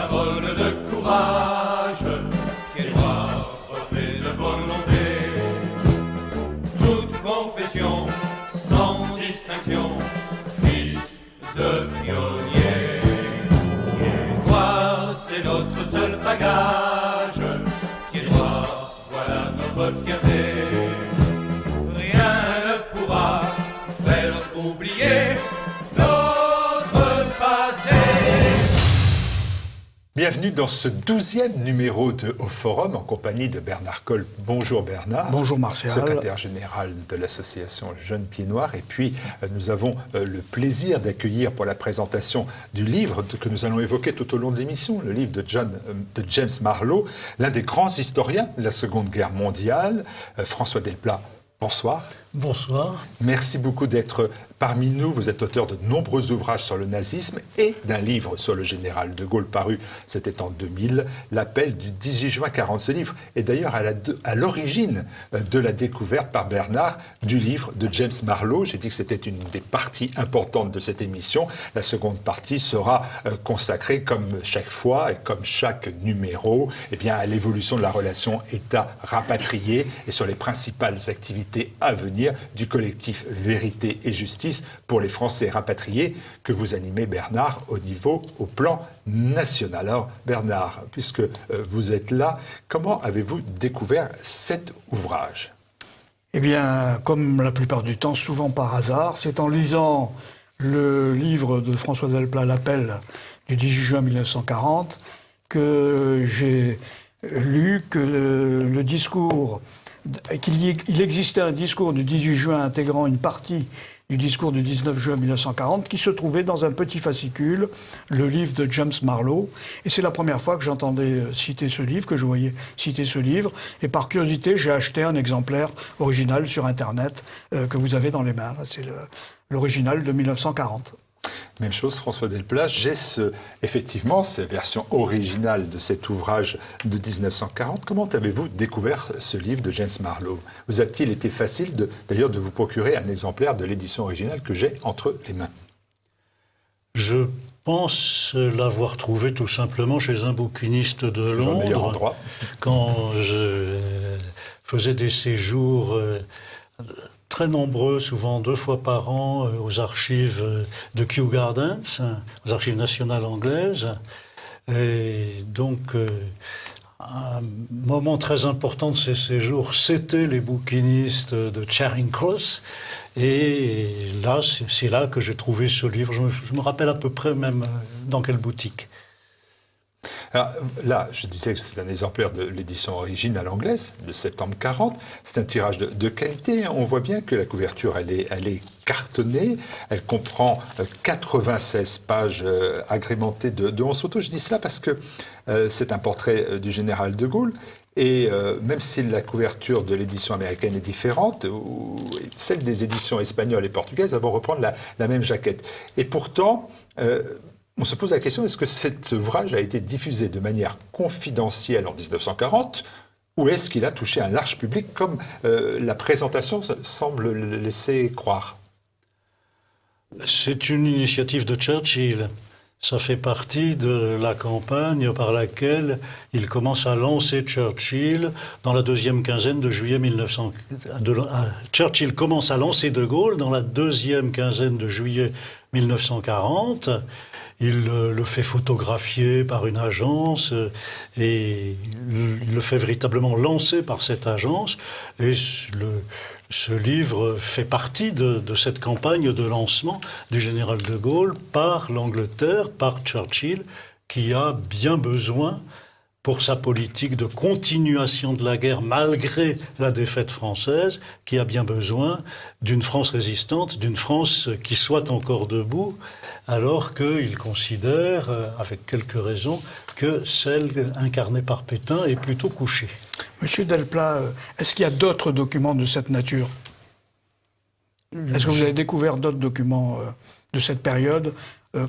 parole de courage, pied droit, reflet de volonté. Toute confession, sans distinction, fils de pionnier. Pied droit, c'est notre seul bagage, pied droit, voilà notre fierté. Rien ne pourra faire oublier notre passé. Bienvenue dans ce 12e numéro de Au Forum en compagnie de Bernard Kolb. Bonjour Bernard. Bonjour Martial. Secrétaire général de l'association Jeunes Pieds Noirs. Et puis nous avons le plaisir d'accueillir pour la présentation du livre que nous allons évoquer tout au long de l'émission, le livre de James Marlowe, l'un des grands historiens de la Seconde Guerre mondiale, François Delplat. Bonsoir. Bonsoir. Merci beaucoup d'être parmi nous. Vous êtes auteur de nombreux ouvrages sur le nazisme et d'un livre sur le général de Gaulle paru, c'était en 2000, l'appel du 18 juin 40. Ce livre est d'ailleurs à l'origine de la découverte par Bernard du livre de James Marlowe. J'ai dit que c'était une des parties importantes de cette émission. La seconde partie sera consacrée, comme chaque fois et comme chaque numéro, à l'évolution de la relation État-rapatrié et sur les principales activités à venir du collectif Vérité et Justice pour les Français rapatriés que vous animez, Bernard, au plan national. Alors, Bernard, puisque vous êtes là, comment avez-vous découvert cet ouvrage ? Eh bien, comme la plupart du temps, souvent par hasard, c'est en lisant le livre de François Delplat, L'appel du 18 juin 1940, que j'ai lu que le discours... qu'il existait un discours du 18 juin intégrant une partie du discours du 19 juin 1940 qui se trouvait dans un petit fascicule, le livre de James Marlowe. Et c'est la première fois que j'entendais citer ce livre, que je voyais citer ce livre. Et par curiosité, j'ai acheté un exemplaire original sur Internet que vous avez dans les mains. C'est l'original de 1940. Même chose, François Delplat, j'ai effectivement cette version originale de cet ouvrage de 1940. Comment avez-vous découvert ce livre de James Marlowe ? Vous a-t-il été facile d'ailleurs de vous procurer un exemplaire de l'édition originale que j'ai entre les mains ? Je pense l'avoir trouvé tout simplement chez un bouquiniste de Londres. Meilleur endroit. Quand je faisais des séjours très nombreux, souvent 2 fois par an, aux archives de Kew Gardens, aux archives nationales anglaises. Et donc, un moment très important de ces séjours, c'était les bouquinistes de Charing Cross. Et là, c'est là que j'ai trouvé ce livre. Je me rappelle à peu près même dans quelle boutique. Alors, là, je disais que c'est un exemplaire de l'édition originale anglaise de septembre 40. C'est un tirage de qualité. On voit bien que la couverture, elle est cartonnée. Elle comprend 96 pages agrémentées de 11 photos. Je dis cela parce que c'est un portrait du général de Gaulle. Et même si la couverture de l'édition américaine est différente, celle des éditions espagnoles et portugaises vont reprendre la même jaquette. Et pourtant... on se pose la question, est-ce que cet ouvrage a été diffusé de manière confidentielle en 1940 ou est-ce qu'il a touché un large public comme la présentation semble le laisser croire ? C'est une initiative de Churchill. Ça fait partie de la campagne par laquelle il commence à lancer Churchill dans la deuxième quinzaine de juillet 1940. Churchill commence à lancer De Gaulle dans la deuxième quinzaine de juillet 1940. Il le fait photographier par une agence et il le fait véritablement lancer par cette agence. Et ce livre fait partie de cette campagne de lancement du général de Gaulle par l'Angleterre, par Churchill, qui a bien besoin, pour sa politique de continuation de la guerre malgré la défaite française, qui a bien besoin d'une France résistante, d'une France qui soit encore debout, alors qu'il considère, avec quelques raisons, que celle incarnée par Pétain est plutôt couchée. Monsieur Delplat, est-ce qu'il y a d'autres documents de cette nature ? Est-ce que vous avez découvert d'autres documents de cette période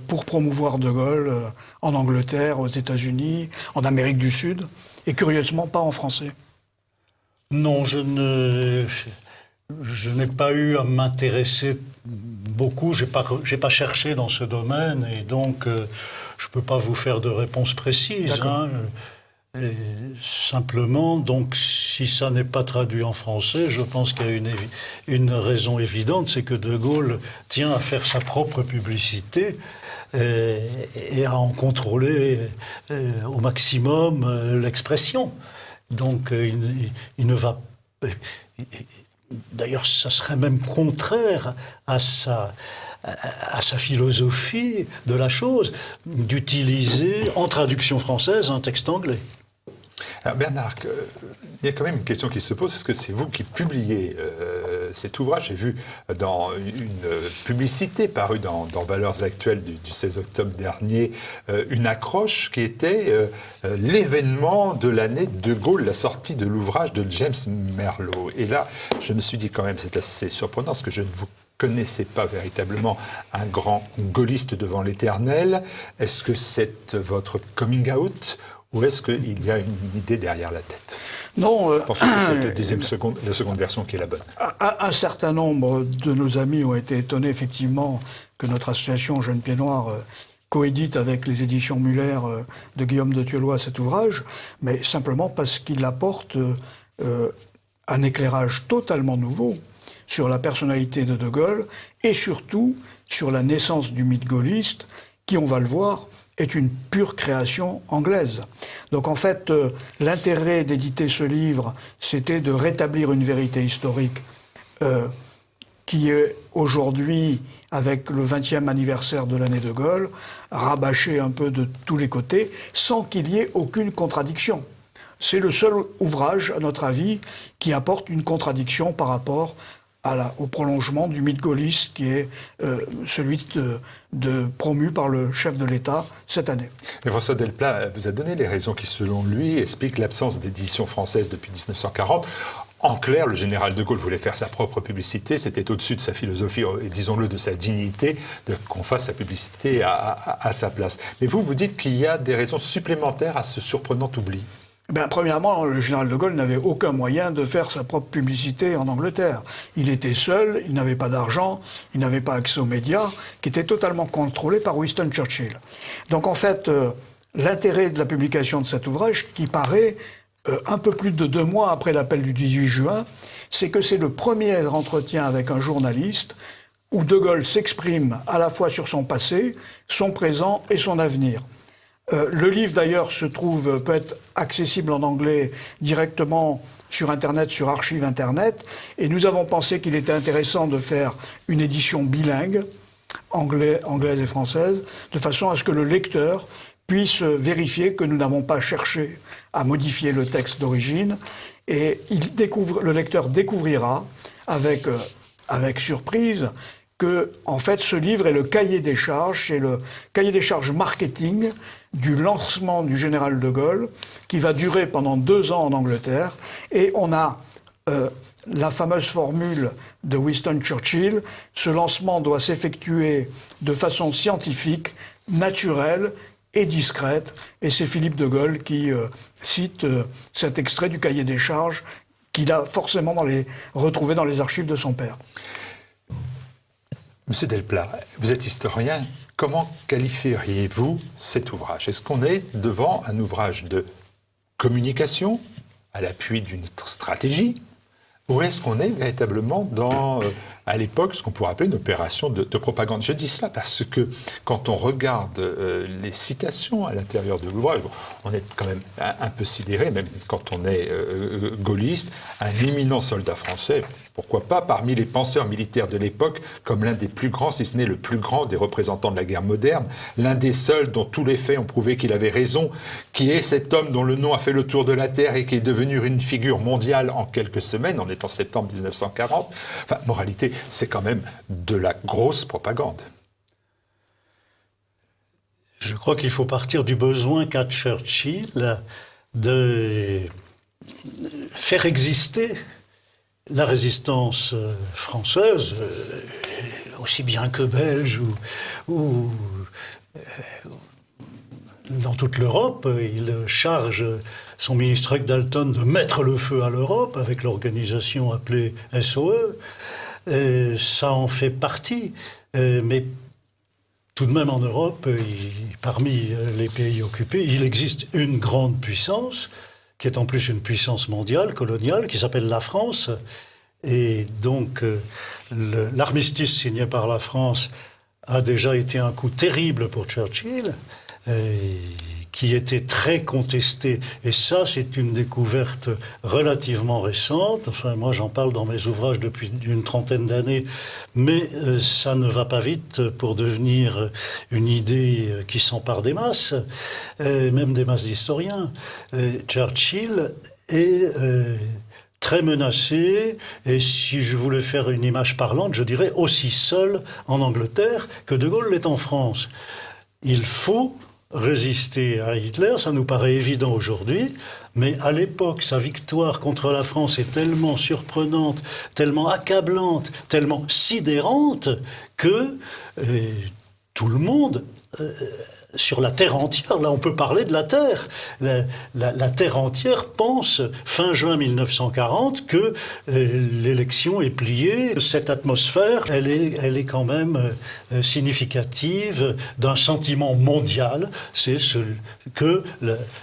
pour promouvoir De Gaulle en Angleterre, aux États-Unis, en Amérique du Sud, et curieusement pas en français? Non, je n'ai pas eu à m'intéresser beaucoup, j'ai pas cherché dans ce domaine, et donc je ne peux pas vous faire de réponse précise. D'accord. Et simplement, donc, si ça n'est pas traduit en français, je pense qu'il y a une raison évidente, c'est que De Gaulle tient à faire sa propre publicité et à en contrôler au maximum l'expression. Donc, il ne va... D'ailleurs, ça serait même contraire à sa philosophie de la chose, d'utiliser en traduction française un texte anglais. Alors Bernard, il y a quand même une question qui se pose, parce que c'est vous qui publiez cet ouvrage. J'ai vu dans une publicité parue dans Valeurs Actuelles du 16 octobre dernier, une accroche qui était l'événement de l'année de Gaulle, la sortie de l'ouvrage de James Merlow. Et là, je me suis dit quand même, c'est assez surprenant, parce que je ne vous connaissez pas véritablement un grand gaulliste devant l'éternel. Est-ce que c'est votre coming out, ou est-ce qu'il y a une idée derrière la tête? Non. Je pense que c'est peut-être la seconde version qui est la bonne. Un certain nombre de nos amis ont été étonnés, effectivement, que notre association Jeunes Pieds Noirs coédite avec les éditions Muller de Guillaume de Thieulois cet ouvrage, mais simplement parce qu'il apporte un éclairage totalement nouveau sur la personnalité de De Gaulle et surtout sur la naissance du mythe gaulliste, qui, on va le voir, est une pure création anglaise. Donc en fait, l'intérêt d'éditer ce livre, c'était de rétablir une vérité historique qui est aujourd'hui, avec le 20e anniversaire de l'année de Gaulle, rabâchée un peu de tous les côtés, sans qu'il y ait aucune contradiction. C'est le seul ouvrage, à notre avis, qui apporte une contradiction par rapport au prolongement du mythe gaulliste qui est celui promu par le chef de l'État cette année. Mais François Delplat vous a donné les raisons qui, selon lui, expliquent l'absence d'édition française depuis 1940. En clair, le général de Gaulle voulait faire sa propre publicité, c'était au-dessus de sa philosophie et, disons-le, de sa dignité, qu'on fasse sa publicité à sa place. Mais vous dites qu'il y a des raisons supplémentaires à ce surprenant oubli. Premièrement, le général de Gaulle n'avait aucun moyen de faire sa propre publicité en Angleterre. Il était seul, il n'avait pas d'argent, il n'avait pas accès aux médias, qui étaient totalement contrôlés par Winston Churchill. Donc en fait, l'intérêt de la publication de cet ouvrage, qui paraît un peu plus de 2 mois après l'appel du 18 juin, c'est que c'est le premier entretien avec un journaliste où De Gaulle s'exprime à la fois sur son passé, son présent et son avenir. Le livre, d'ailleurs, peut être accessible en anglais directement sur Internet, sur Archive Internet. Et nous avons pensé qu'il était intéressant de faire une édition bilingue, anglaise et française, de façon à ce que le lecteur puisse vérifier que nous n'avons pas cherché à modifier le texte d'origine. Et le lecteur découvrira, avec surprise, que, en fait, ce livre est le cahier des charges, c'est le cahier des charges marketing du lancement du général de Gaulle, qui va durer pendant 2 ans en Angleterre. Et on a la fameuse formule de Winston Churchill, ce lancement doit s'effectuer de façon scientifique, naturelle et discrète. Et c'est Philippe de Gaulle qui cite cet extrait du cahier des charges qu'il a forcément retrouvé dans les archives de son père. Monsieur Delplat, vous êtes historien. Comment qualifieriez-vous cet ouvrage? Est-ce qu'on est devant un ouvrage de communication à l'appui d'une stratégie, ou est-ce qu'on est véritablement dans, à l'époque, ce qu'on pourrait appeler une opération de propagande? Je dis cela parce que quand on regarde les citations à l'intérieur de l'ouvrage, on est quand même un peu sidéré, même quand on est gaulliste, un éminent soldat français, pourquoi pas, parmi les penseurs militaires de l'époque, comme l'un des plus grands, si ce n'est le plus grand des représentants de la guerre moderne, l'un des seuls dont tous les faits ont prouvé qu'il avait raison, qui est cet homme dont le nom a fait le tour de la Terre et qui est devenu une figure mondiale en quelques semaines, on est en septembre 1940. Enfin, moralité, c'est quand même de la grosse propagande. Je crois qu'il faut partir du besoin qu'a Churchill de faire exister la résistance française, aussi bien que belge ou dans toute l'Europe. Il charge son ministre Dalton de mettre le feu à l'Europe avec l'organisation appelée SOE. Ça en fait partie. Mais tout de même en Europe, parmi les pays occupés, il existe une grande puissance, qui est en plus une puissance mondiale, coloniale, qui s'appelle la France. Et donc, l'armistice signé par la France a déjà été un coup terrible pour Churchill, qui était très contesté. Et ça, c'est une découverte relativement récente. Enfin, moi, j'en parle dans mes ouvrages depuis une trentaine d'années, mais ça ne va pas vite pour devenir une idée qui s'empare des masses, même des masses d'historiens. Churchill est très menacé, et si je voulais faire une image parlante, je dirais aussi seul en Angleterre que De Gaulle l'est en France. Il faut résister à Hitler, ça nous paraît évident aujourd'hui, mais à l'époque, sa victoire contre la France est tellement surprenante, tellement accablante, tellement sidérante que tout le monde, sur la Terre entière, là on peut parler de la Terre, la Terre entière pense, fin juin 1940, que l'élection est pliée. Cette atmosphère, elle est quand même significative d'un sentiment mondial, c'est que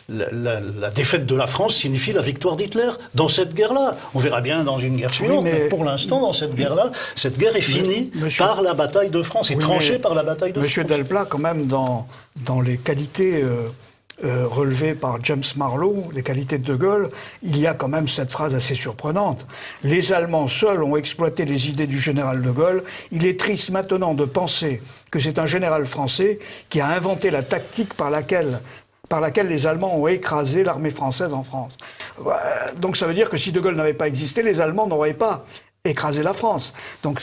la défaite de la France signifie la victoire d'Hitler dans cette guerre-là. On verra bien dans une guerre suivante, mais pour l'instant, dans cette guerre-là, cette guerre est finie par la bataille de France, est tranchée par la bataille de France. Monsieur Delplat, quand même, dans les qualités relevées par James Marlowe, les qualités de Gaulle, il y a quand même cette phrase assez surprenante. Les Allemands seuls ont exploité les idées du général de Gaulle. Il est triste maintenant de penser que c'est un général français qui a inventé la tactique par laquelle les Allemands ont écrasé l'armée française en France. Donc ça veut dire que si De Gaulle n'avait pas existé, les Allemands n'auraient pas écraser la France. Donc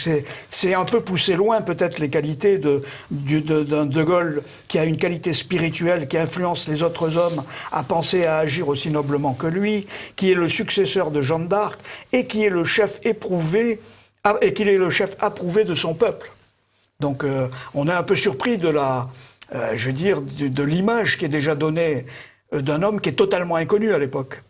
c'est un peu pousser loin peut-être les qualités d'un De Gaulle qui a une qualité spirituelle qui influence les autres hommes à penser et à agir aussi noblement que lui, qui est le successeur de Jeanne d'Arc et qui est le chef éprouvé et qu'il est le chef approuvé de son peuple. Donc on est un peu surpris de de l'image qui est déjà donnée d'un homme qui est totalement inconnu à l'époque.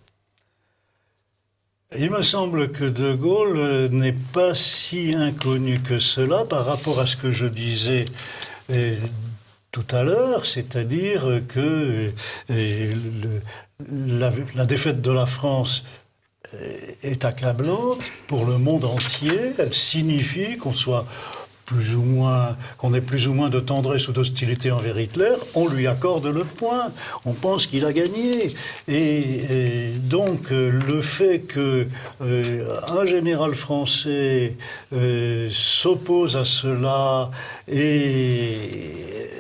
Il me semble que De Gaulle n'est pas si inconnu que cela par rapport à ce que je disais tout à l'heure, c'est-à-dire que la défaite de la France est accablante pour le monde entier. Elle signifie qu'on ait plus ou moins de tendresse ou d'hostilité envers Hitler, on lui accorde le point. On pense qu'il a gagné. Et donc, le fait qu'un général français s'oppose à cela et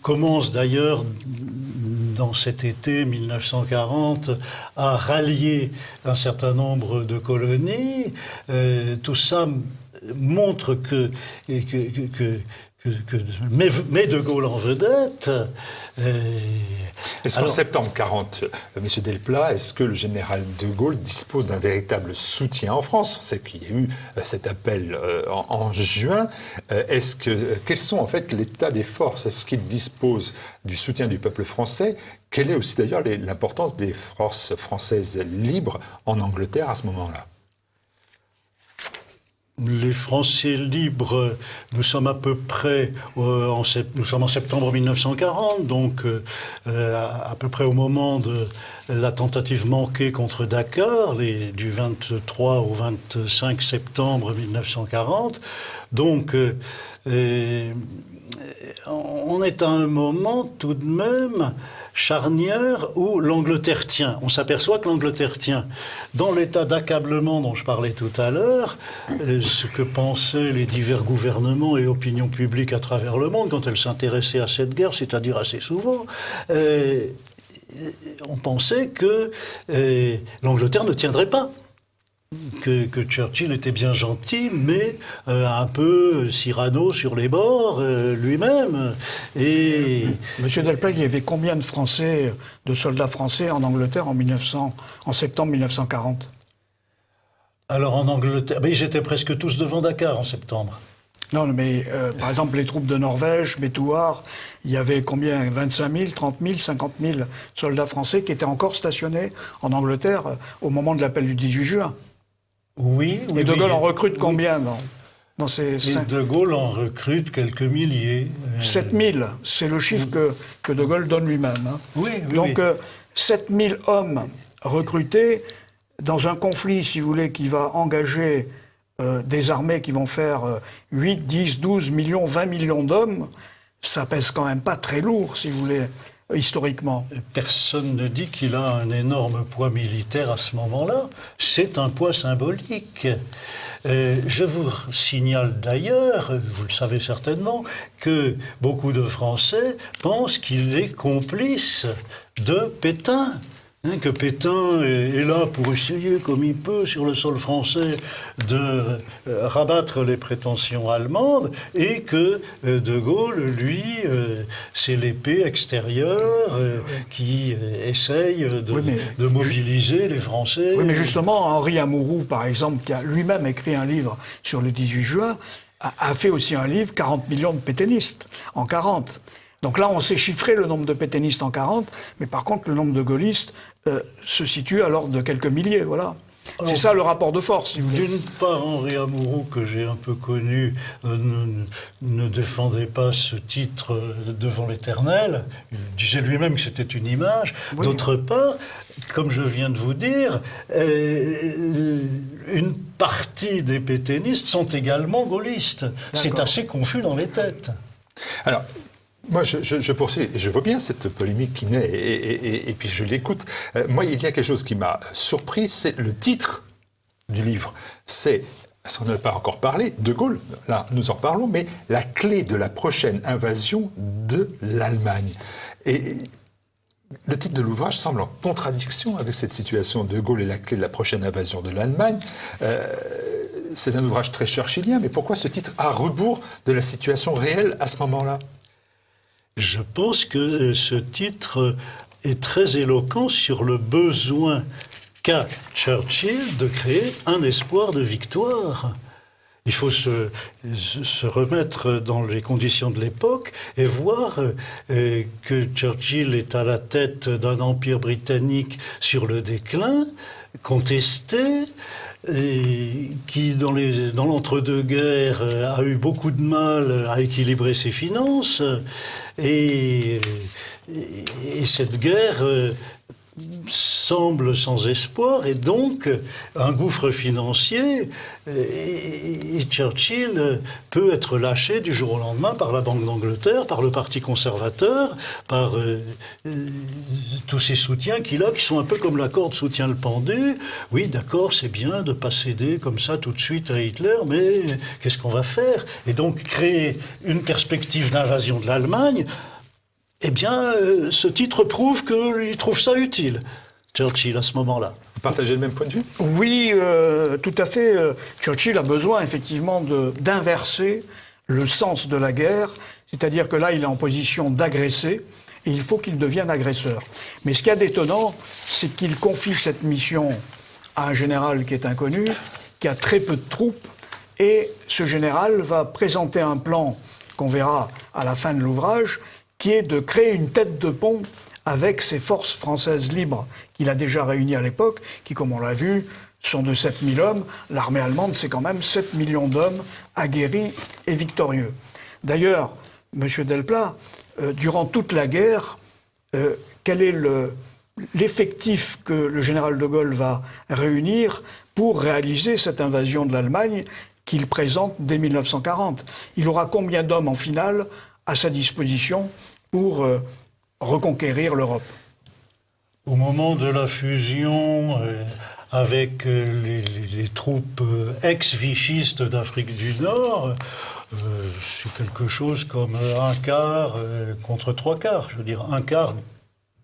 commence d'ailleurs dans cet été 1940 à rallier un certain nombre de colonies, tout ça montre que met De Gaulle en vedette. Est-ce qu'en septembre 40, M. Delplat, est-ce que le général De Gaulle dispose d'un véritable soutien en France? On sait qu'il y a eu cet appel en juin. Quels sont en fait l'état des forces? Est-ce qu'il dispose du soutien du peuple français? Quelle est aussi d'ailleurs l'importance des forces françaises libres en Angleterre à ce moment-là? Les Français libres, nous sommes à peu près, nous sommes en septembre 1940, donc à peu près au moment de la tentative manquée contre Dakar, du 23 au 25 septembre 1940. Donc, on est à un moment tout de même charnière où l'Angleterre tient. On s'aperçoit que l'Angleterre tient. Dans l'état d'accablement dont je parlais tout à l'heure, ce que pensaient les divers gouvernements et opinions publiques à travers le monde quand elles s'intéressaient à cette guerre, c'est-à-dire assez souvent, on pensait que l'Angleterre ne tiendrait pas. Que Churchill était bien gentil, mais un peu Cyrano sur les bords, lui-même. Et Monsieur Delplat, il y avait combien de soldats français en Angleterre en septembre 1940? Alors en Angleterre, ils étaient presque tous devant Dakar en septembre. Non, mais par exemple, les troupes de Norvège, Métouard, il y avait combien? 25 000, 30 000, 50 000 soldats français qui étaient encore stationnés en Angleterre au moment de l'appel du 18 juin. Oui. Et De Gaulle en recrute combien dans ces Et De Gaulle en recrute quelques milliers. 7000, c'est le chiffre que De Gaulle donne lui-même. Hein. Oui, Donc oui. 7000 hommes recrutés dans un conflit, si vous voulez, qui va engager des armées qui vont faire 8, 10, 12 millions, 20 millions d'hommes, ça pèse quand même pas très lourd, si vous voulez, historiquement. Personne ne dit qu'il a un énorme poids militaire à ce moment-là. C'est un poids symbolique. Je vous signale d'ailleurs, vous le savez certainement, que beaucoup de Français pensent qu'il est complice de Pétain. Que Pétain est là pour essayer, comme il peut, sur le sol français, de rabattre les prétentions allemandes, et que De Gaulle, lui, c'est l'épée extérieure qui essaye de mobiliser les Français. Oui, mais justement, Henri Amouroux, par exemple, qui a lui-même écrit un livre sur le 18 juin, a fait aussi un livre, 40 millions de pétainistes, en 40. Donc là, on sait chiffrer le nombre de pétainistes en 40, mais par contre, le nombre de gaullistes se situe à l'ordre de quelques milliers, voilà. C'est ça le rapport de force, si vous voulez. D'une part, Henri Amouroux, que j'ai un peu connu, ne défendait pas ce titre devant l'Éternel. Il disait lui-même que c'était une image. Oui. D'autre part, comme je viens de vous dire, une partie des pétainistes sont également gaullistes. C'est assez confus dans les têtes. Alors, moi, je poursuis, et je vois bien cette polémique qui naît, et puis je l'écoute. Moi, il y a quelque chose qui m'a surpris, c'est le titre du livre. C'est, parce qu'on n'a pas encore parlé, De Gaulle, là, nous en parlons, mais la clé de la prochaine invasion de l'Allemagne. Et le titre de l'ouvrage semble en contradiction avec cette situation. De Gaulle est la clé de la prochaine invasion de l'Allemagne. C'est un ouvrage très churchillien, mais pourquoi ce titre à rebours de la situation réelle à ce moment-là ? Je pense que ce titre est très éloquent sur le besoin qu'a Churchill de créer un espoir de victoire. Il faut se remettre dans les conditions de l'époque et voir que Churchill est à la tête d'un empire britannique sur le déclin, contesté, et qui, dans l'entre-deux-guerres, a eu beaucoup de mal à équilibrer ses finances. Et cette guerre semble sans espoir, et donc un gouffre financier, et Churchill peut être lâché du jour au lendemain par la Banque d'Angleterre, par le Parti conservateur, par tous ces soutiens qu'il a, qui sont un peu comme la corde soutient le pendu. Oui, d'accord, c'est bien de ne pas céder comme ça tout de suite à Hitler, mais qu'est-ce qu'on va faire? Et donc créer une perspective d'invasion de l'Allemagne. Eh bien, ce titre prouve qu'il trouve ça utile, Churchill, à ce moment-là. Vous partagez le même point de vue ? Oui, tout à fait. Churchill a besoin, effectivement, d'inverser le sens de la guerre. C'est-à-dire que là, il est en position d'agresser, et il faut qu'il devienne agresseur. Mais ce qu'il y a d'étonnant, c'est qu'il confie cette mission à un général qui est inconnu, qui a très peu de troupes, et ce général va présenter un plan qu'on verra à la fin de l'ouvrage, qui est de créer une tête de pont avec ces forces françaises libres qu'il a déjà réunies à l'époque, qui, comme on l'a vu, sont de 7000 hommes. L'armée allemande, c'est quand même 7 millions d'hommes aguerris et victorieux. D'ailleurs, M. Delplat, durant toute la guerre, quel est l'effectif que le général de Gaulle va réunir pour réaliser cette invasion de l'Allemagne qu'il présente dès 1940 ? Il aura combien d'hommes en finale à sa disposition pour reconquérir l'Europe? Au moment de la fusion avec les troupes ex-vichistes d'Afrique du Nord, c'est quelque chose comme un quart contre trois quarts. Je veux dire, un quart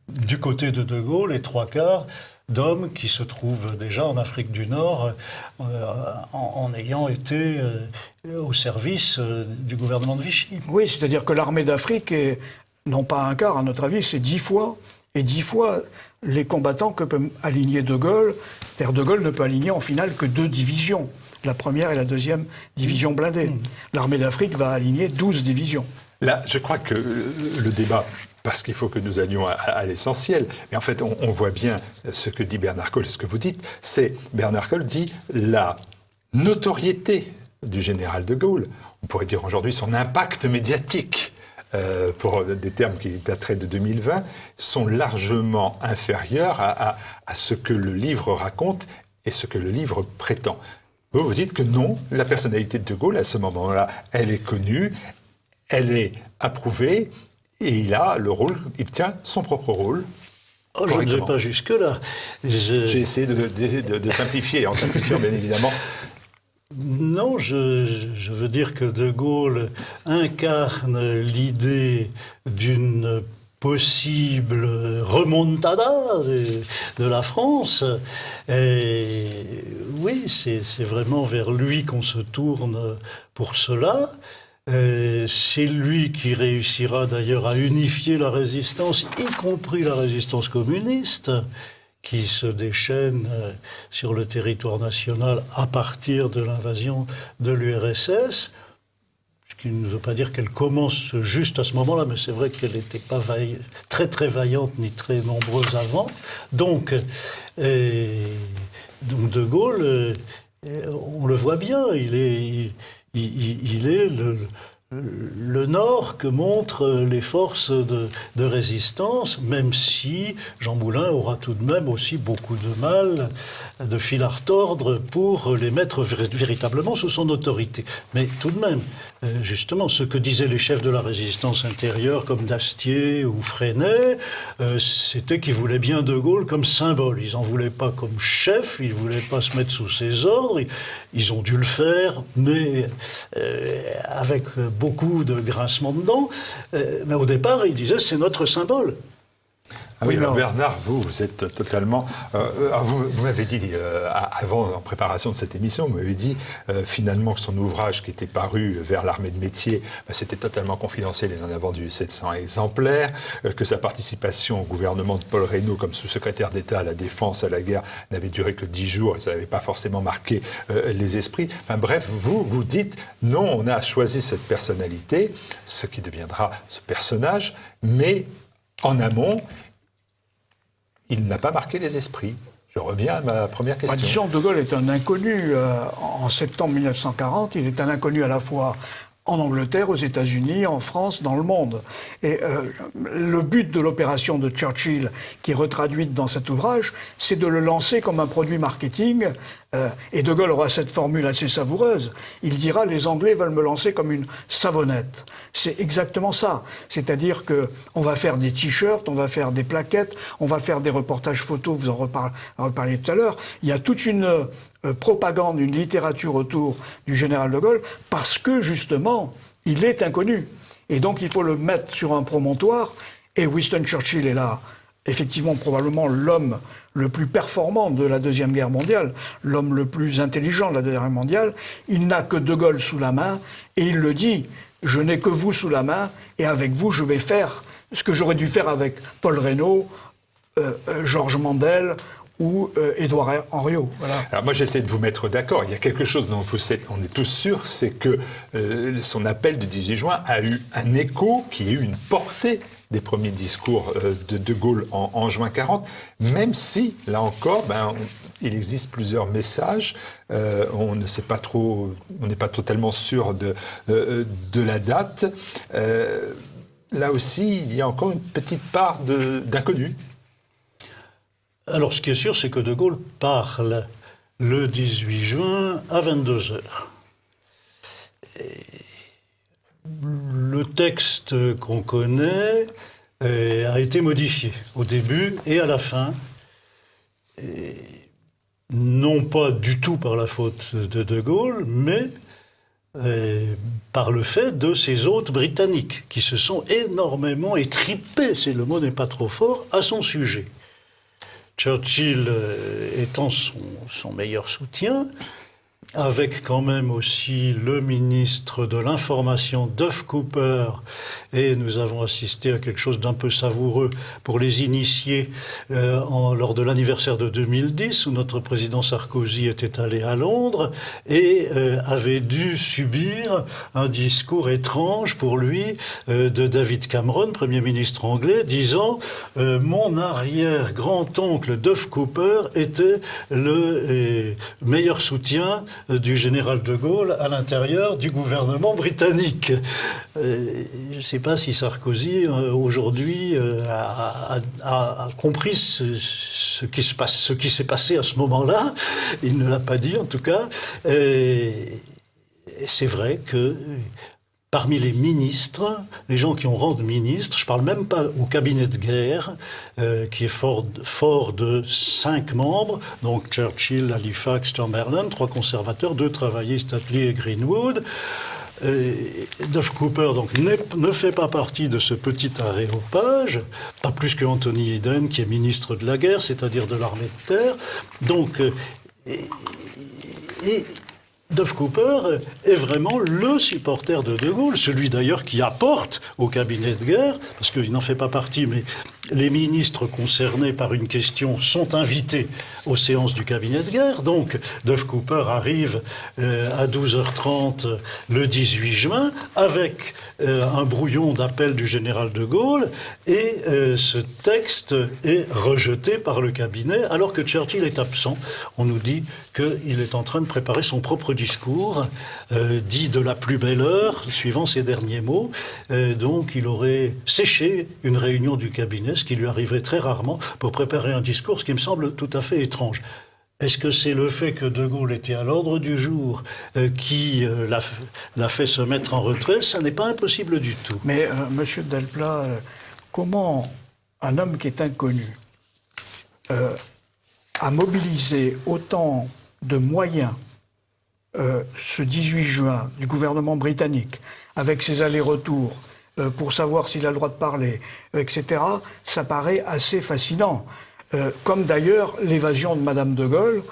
du côté de De Gaulle et trois quarts d'hommes qui se trouvent déjà en Afrique du Nord en ayant été au service du gouvernement de Vichy. Oui, c'est-à-dire que l'armée d'Afrique est, non pas un quart, à notre avis, c'est 10 fois, et 10 fois les combattants que peut aligner De Gaulle. C'est-à-dire De Gaulle ne peut aligner en finale que 2 divisions, la première et la deuxième division blindée. L'armée d'Afrique va aligner 12 divisions. Là, je crois que le débat, parce qu'il faut que nous allions à l'essentiel, mais en fait, on voit bien ce que dit Bernard Colle, ce que vous dites, c'est, Bernard Colle dit, la notoriété du général de Gaulle, on pourrait dire aujourd'hui son impact médiatique, pour des termes qui dateraient de 2020, sont largement inférieurs à ce que le livre raconte et ce que le livre prétend. Vous dites que non, la personnalité de Gaulle, à ce moment-là, elle est connue, elle est approuvée, et il a le rôle, il tient son propre rôle. Oh, je ne vais pas jusque-là. J'ai essayé de simplifier, en simplifiant bien évidemment. Non, je veux dire que De Gaulle incarne l'idée d'une possible remontada de la France. Et oui, c'est vraiment vers lui qu'on se tourne pour cela. C'est lui qui réussira d'ailleurs à unifier la résistance, y compris la résistance communiste, qui se déchaîne sur le territoire national à partir de l'invasion de l'URSS, ce qui ne veut pas dire qu'elle commence juste à ce moment-là, mais c'est vrai qu'elle n'était pas très très vaillante ni très nombreuse avant. Donc De Gaulle, on le voit bien, il est le nord que montrent les forces de résistance, même si Jean Moulin aura tout de même aussi beaucoup de mal, de fil à retordre, pour les mettre véritablement sous son autorité. Mais tout de même, justement, ce que disaient les chefs de la résistance intérieure, comme Dastier ou Freinet, c'était qu'ils voulaient bien De Gaulle comme symbole. Ils n'en voulaient pas comme chef, ils ne voulaient pas se mettre sous ses ordres. Ils ont dû le faire, mais avec beaucoup de grincements de dents. Mais au départ, ils disaient c'est notre symbole. Ah oui, alors Bernard, vous êtes totalement... vous m'avez dit, avant, en préparation de cette émission, vous m'avez dit finalement que son ouvrage qui était paru vers l'armée de métier, c'était totalement confidentiel, il en a vendu 700 exemplaires, que sa participation au gouvernement de Paul Reynaud comme sous-secrétaire d'État à la Défense, à la guerre, n'avait duré que 10 jours et ça n'avait pas forcément marqué les esprits. Enfin, bref, vous dites, non, on a choisi cette personnalité, ce qui deviendra ce personnage, mais en amont, il n'a pas marqué les esprits. Je reviens à ma première question. Disons, De Gaulle est un inconnu. En septembre 1940, il est un inconnu à la fois en Angleterre, aux États-Unis, en France, dans le monde. Et le but de l'opération de Churchill, qui est retraduite dans cet ouvrage, c'est de le lancer comme un produit marketing. Et De Gaulle aura cette formule assez savoureuse. Il dira « les Anglais veulent me lancer comme une savonnette ». C'est exactement ça. C'est-à-dire qu'on va faire des t-shirts, on va faire des plaquettes, on va faire des reportages photos, vous en reparliez tout à l'heure. Il y a toute une propagande, une littérature autour du général de Gaulle, parce que, justement, il est inconnu. Et donc, il faut le mettre sur un promontoire. Et Winston Churchill est là, effectivement, probablement l'homme le plus performant de la Deuxième Guerre mondiale, l'homme le plus intelligent de la Deuxième Guerre mondiale. Il n'a que De Gaulle sous la main, et il le dit, je n'ai que vous sous la main, et avec vous, je vais faire ce que j'aurais dû faire avec Paul Reynaud, Georges Mandel, ou Édouard Henriot. Voilà. Alors moi j'essaie de vous mettre d'accord. Il y a quelque chose dont on est tous sûrs, c'est que son appel du 18 juin a eu un écho, qui a eu une portée des premiers discours de De Gaulle en juin 40, même si, là encore, il existe plusieurs messages. On ne sait pas trop, on n'est pas totalement sûr de la date. Là aussi, il y a encore une petite part d'inconnu. Alors, ce qui est sûr, c'est que De Gaulle parle le 18 juin à 22h. Le texte qu'on connaît a été modifié au début et à la fin, non pas du tout par la faute de De Gaulle, mais par le fait de ses hôtes britanniques, qui se sont énormément étripés, le mot n'est pas trop fort, à son sujet. Churchill étant son meilleur soutien, avec quand même aussi le ministre de l'Information, Duff Cooper, et nous avons assisté à quelque chose d'un peu savoureux pour les initiés lors de l'anniversaire de 2010, où notre président Sarkozy était allé à Londres et avait dû subir un discours étrange pour lui de David Cameron, Premier ministre anglais, disant « Mon arrière-grand-oncle Duff Cooper était le meilleur soutien du général de Gaulle à l'intérieur du gouvernement britannique. Je ne sais pas si Sarkozy, aujourd'hui, a compris ce qui s'est passé à ce moment-là. Il ne l'a pas dit, en tout cas. C'est vrai que parmi les ministres, les gens qui ont rang de ministre, je ne parle même pas au cabinet de guerre, qui est fort de 5 membres, donc Churchill, Halifax, Chamberlain, 3 conservateurs, 2 travaillistes, Attlee et Greenwood. Duff Cooper donc, ne fait pas partie de ce petit aréopage, pas plus que Anthony Eden, qui est ministre de la guerre, c'est-à-dire de l'armée de terre. Donc, Duff Cooper est vraiment le supporter de De Gaulle, celui d'ailleurs qui apporte au cabinet de guerre, parce qu'il n'en fait pas partie, mais les ministres concernés par une question sont invités aux séances du cabinet de guerre. Donc, Duff Cooper arrive à 12h30 le 18 juin avec un brouillon d'appel du général de Gaulle et ce texte est rejeté par le cabinet alors que Churchill est absent. On nous dit qu'il est en train de préparer son propre discours, dit de la plus belle heure, suivant ses derniers mots. Donc, il aurait séché une réunion du cabinet, ce qui lui arriverait très rarement, pour préparer un discours, ce qui me semble tout à fait étrange. Est-ce que c'est le fait que De Gaulle était à l'ordre du jour qui l'a fait se mettre en retrait? Ça n'est pas impossible du tout. Mais, Monsieur Delplat, comment un homme qui est inconnu a mobilisé autant de moyens ce 18 juin du gouvernement britannique, avec ses allers-retours, pour savoir s'il a le droit de parler, etc., ça paraît assez fascinant. Comme d'ailleurs l'évasion de Madame de Gaulle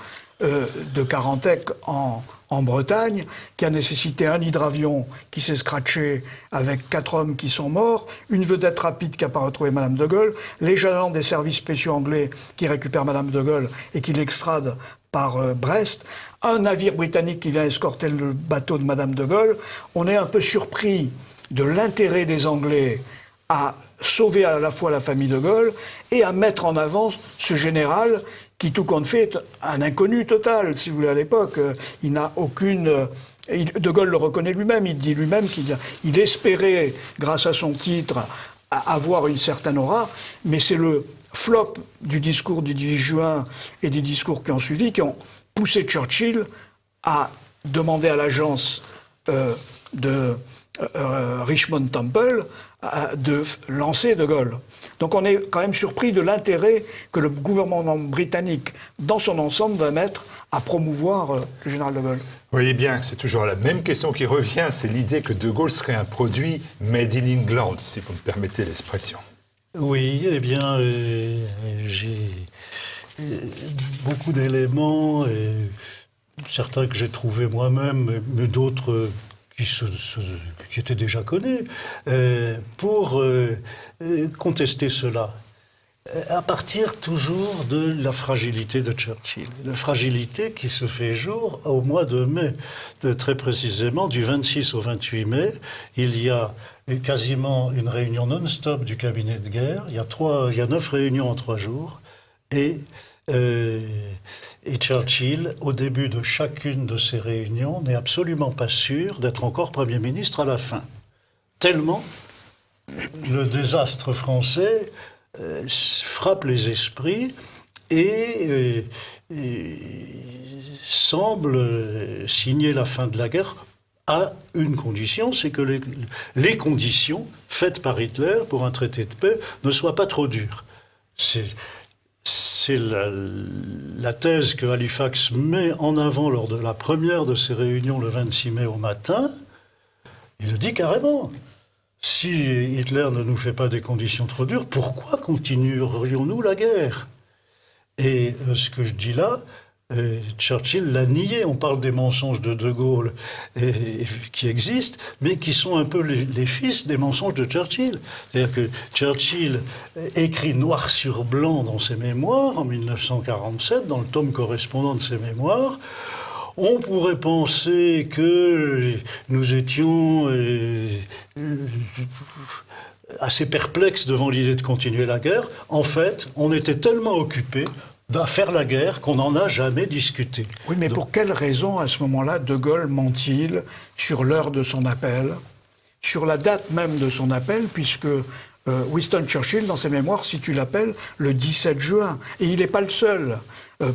de Carantec en Bretagne, qui a nécessité un hydravion qui s'est scratché avec 4 hommes qui sont morts, une vedette rapide qui n'a pas retrouvé Madame de Gaulle, les agents des services spéciaux anglais qui récupèrent Madame de Gaulle et qui l'extradent par Brest, un navire britannique qui vient escorter le bateau de Madame de Gaulle. On est un peu surpris de l'intérêt des Anglais à sauver à la fois la famille de Gaulle et à mettre en avant ce général qui, tout compte fait, est un inconnu total, si vous voulez, à l'époque. Il n'a aucune... De Gaulle le reconnaît lui-même, il dit lui-même qu'il espérait, grâce à son titre, avoir une certaine aura, mais c'est le flop du discours du 18 juin et des discours qui ont suivi qui ont poussé Churchill à demander à l'agence de Richmond Temple de lancer De Gaulle. Donc on est quand même surpris de l'intérêt que le gouvernement britannique, dans son ensemble, va mettre à promouvoir le général De Gaulle. Vous voyez bien, c'est toujours la même question qui revient, c'est l'idée que De Gaulle serait un produit made in England, si vous me permettez l'expression. Oui, eh bien, j'ai beaucoup d'éléments, certains que j'ai trouvés moi-même, mais d'autres qui étaient déjà connus, pour contester cela. À partir toujours de la fragilité de Churchill. La fragilité qui se fait jour au mois de mai. Très précisément, du 26 au 28 mai, il y a quasiment une réunion non-stop du cabinet de guerre. Il y a 9 réunions en 3 jours. Et Churchill, au début de chacune de ces réunions, n'est absolument pas sûr d'être encore Premier ministre à la fin. Tellement le désastre français frappe les esprits et semble signer la fin de la guerre à une condition, c'est que les conditions faites par Hitler pour un traité de paix ne soient pas trop dures. C'est la thèse que Halifax met en avant lors de la première de ces réunions le 26 mai au matin. Il le dit carrément. Si Hitler ne nous fait pas des conditions trop dures, pourquoi continuerions-nous la guerre? Et ce que je dis là, Churchill l'a nié. On parle des mensonges de De Gaulle qui existent, mais qui sont un peu les fils des mensonges de Churchill. C'est-à-dire que Churchill écrit noir sur blanc dans ses mémoires, en 1947, dans le tome correspondant de ses mémoires, on pourrait penser que nous étions assez perplexes devant l'idée de continuer la guerre. En fait, on était tellement occupés à faire la guerre qu'on n'en a jamais discuté. Oui, mais pour quelle raison, à ce moment-là, De Gaulle ment-il sur l'heure de son appel, sur la date même de son appel, puisque Winston Churchill, dans ses mémoires, situe l'appel le 17 juin. Et il n'est pas le seul.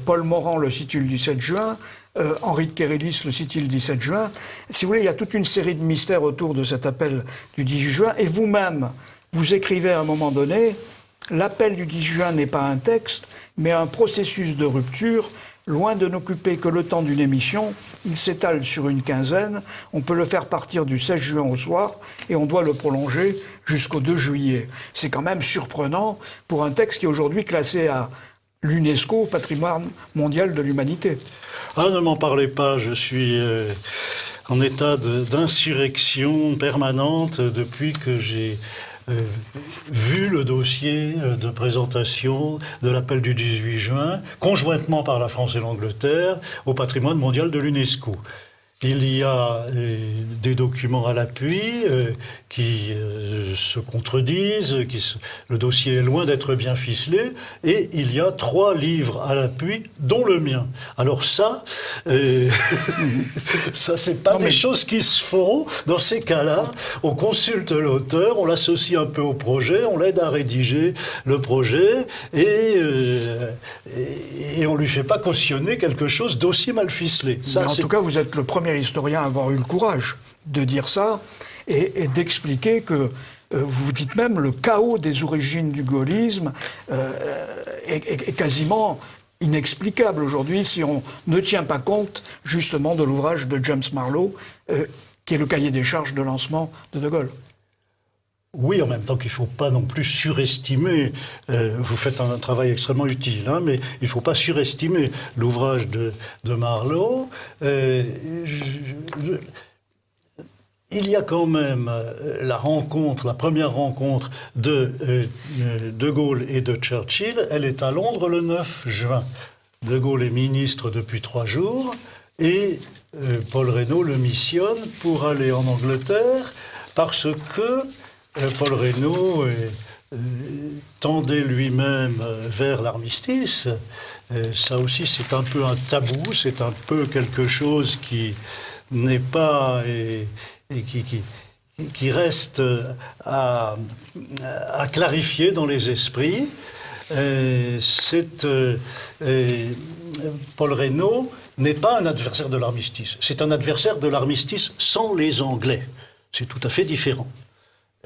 Paul Morand le situe le 17 juin, Henri de Kérélis le situe le 17 juin. Si vous voulez, il y a toute une série de mystères autour de cet appel du 18 juin. Et vous-même, vous écrivez à un moment donné, l'appel du 10 juin n'est pas un texte, mais un processus de rupture. Loin de n'occuper que le temps d'une émission, il s'étale sur une quinzaine. On peut le faire partir du 16 juin au soir et on doit le prolonger jusqu'au 2 juillet. C'est quand même surprenant pour un texte qui est aujourd'hui classé à l'UNESCO, patrimoine mondial de l'humanité. Ah, ne m'en parlez pas, je suis en état d'insurrection permanente depuis que j'ai vu le dossier de présentation de l'appel du 18 juin, conjointement par la France et l'Angleterre, au patrimoine mondial de l'UNESCO. Il y a des documents à l'appui qui se contredisent, le dossier est loin d'être bien ficelé, et il y a 3 livres à l'appui, dont le mien. Alors ça, ça c'est pas des choses qui se font. Dans ces cas-là, on consulte l'auteur, on l'associe un peu au projet, on l'aide à rédiger le projet, et on lui fait pas cautionner quelque chose d'aussi mal ficelé. Ça, en tout cas, vous êtes le premier historien à avoir eu le courage de dire ça et d'expliquer que vous dites même le chaos des origines du gaullisme est quasiment inexplicable aujourd'hui si on ne tient pas compte justement de l'ouvrage de James Marlowe qui est le cahier des charges de lancement de Gaulle. Oui, en même temps qu'il ne faut pas non plus surestimer, vous faites un travail extrêmement utile, hein, mais il ne faut pas surestimer l'ouvrage de Marlowe. Il y a quand même la première rencontre de Gaulle et de Churchill, elle est à Londres le 9 juin. De Gaulle est ministre depuis 3 jours et Paul Reynaud le missionne pour aller en Angleterre parce que Paul Reynaud tendait lui-même vers l'armistice. Ça aussi, c'est un peu un tabou, c'est un peu quelque chose qui n'est pas... et qui reste à clarifier dans les esprits. Paul Reynaud n'est pas un adversaire de l'armistice. C'est un adversaire de l'armistice sans les Anglais. C'est tout à fait différent.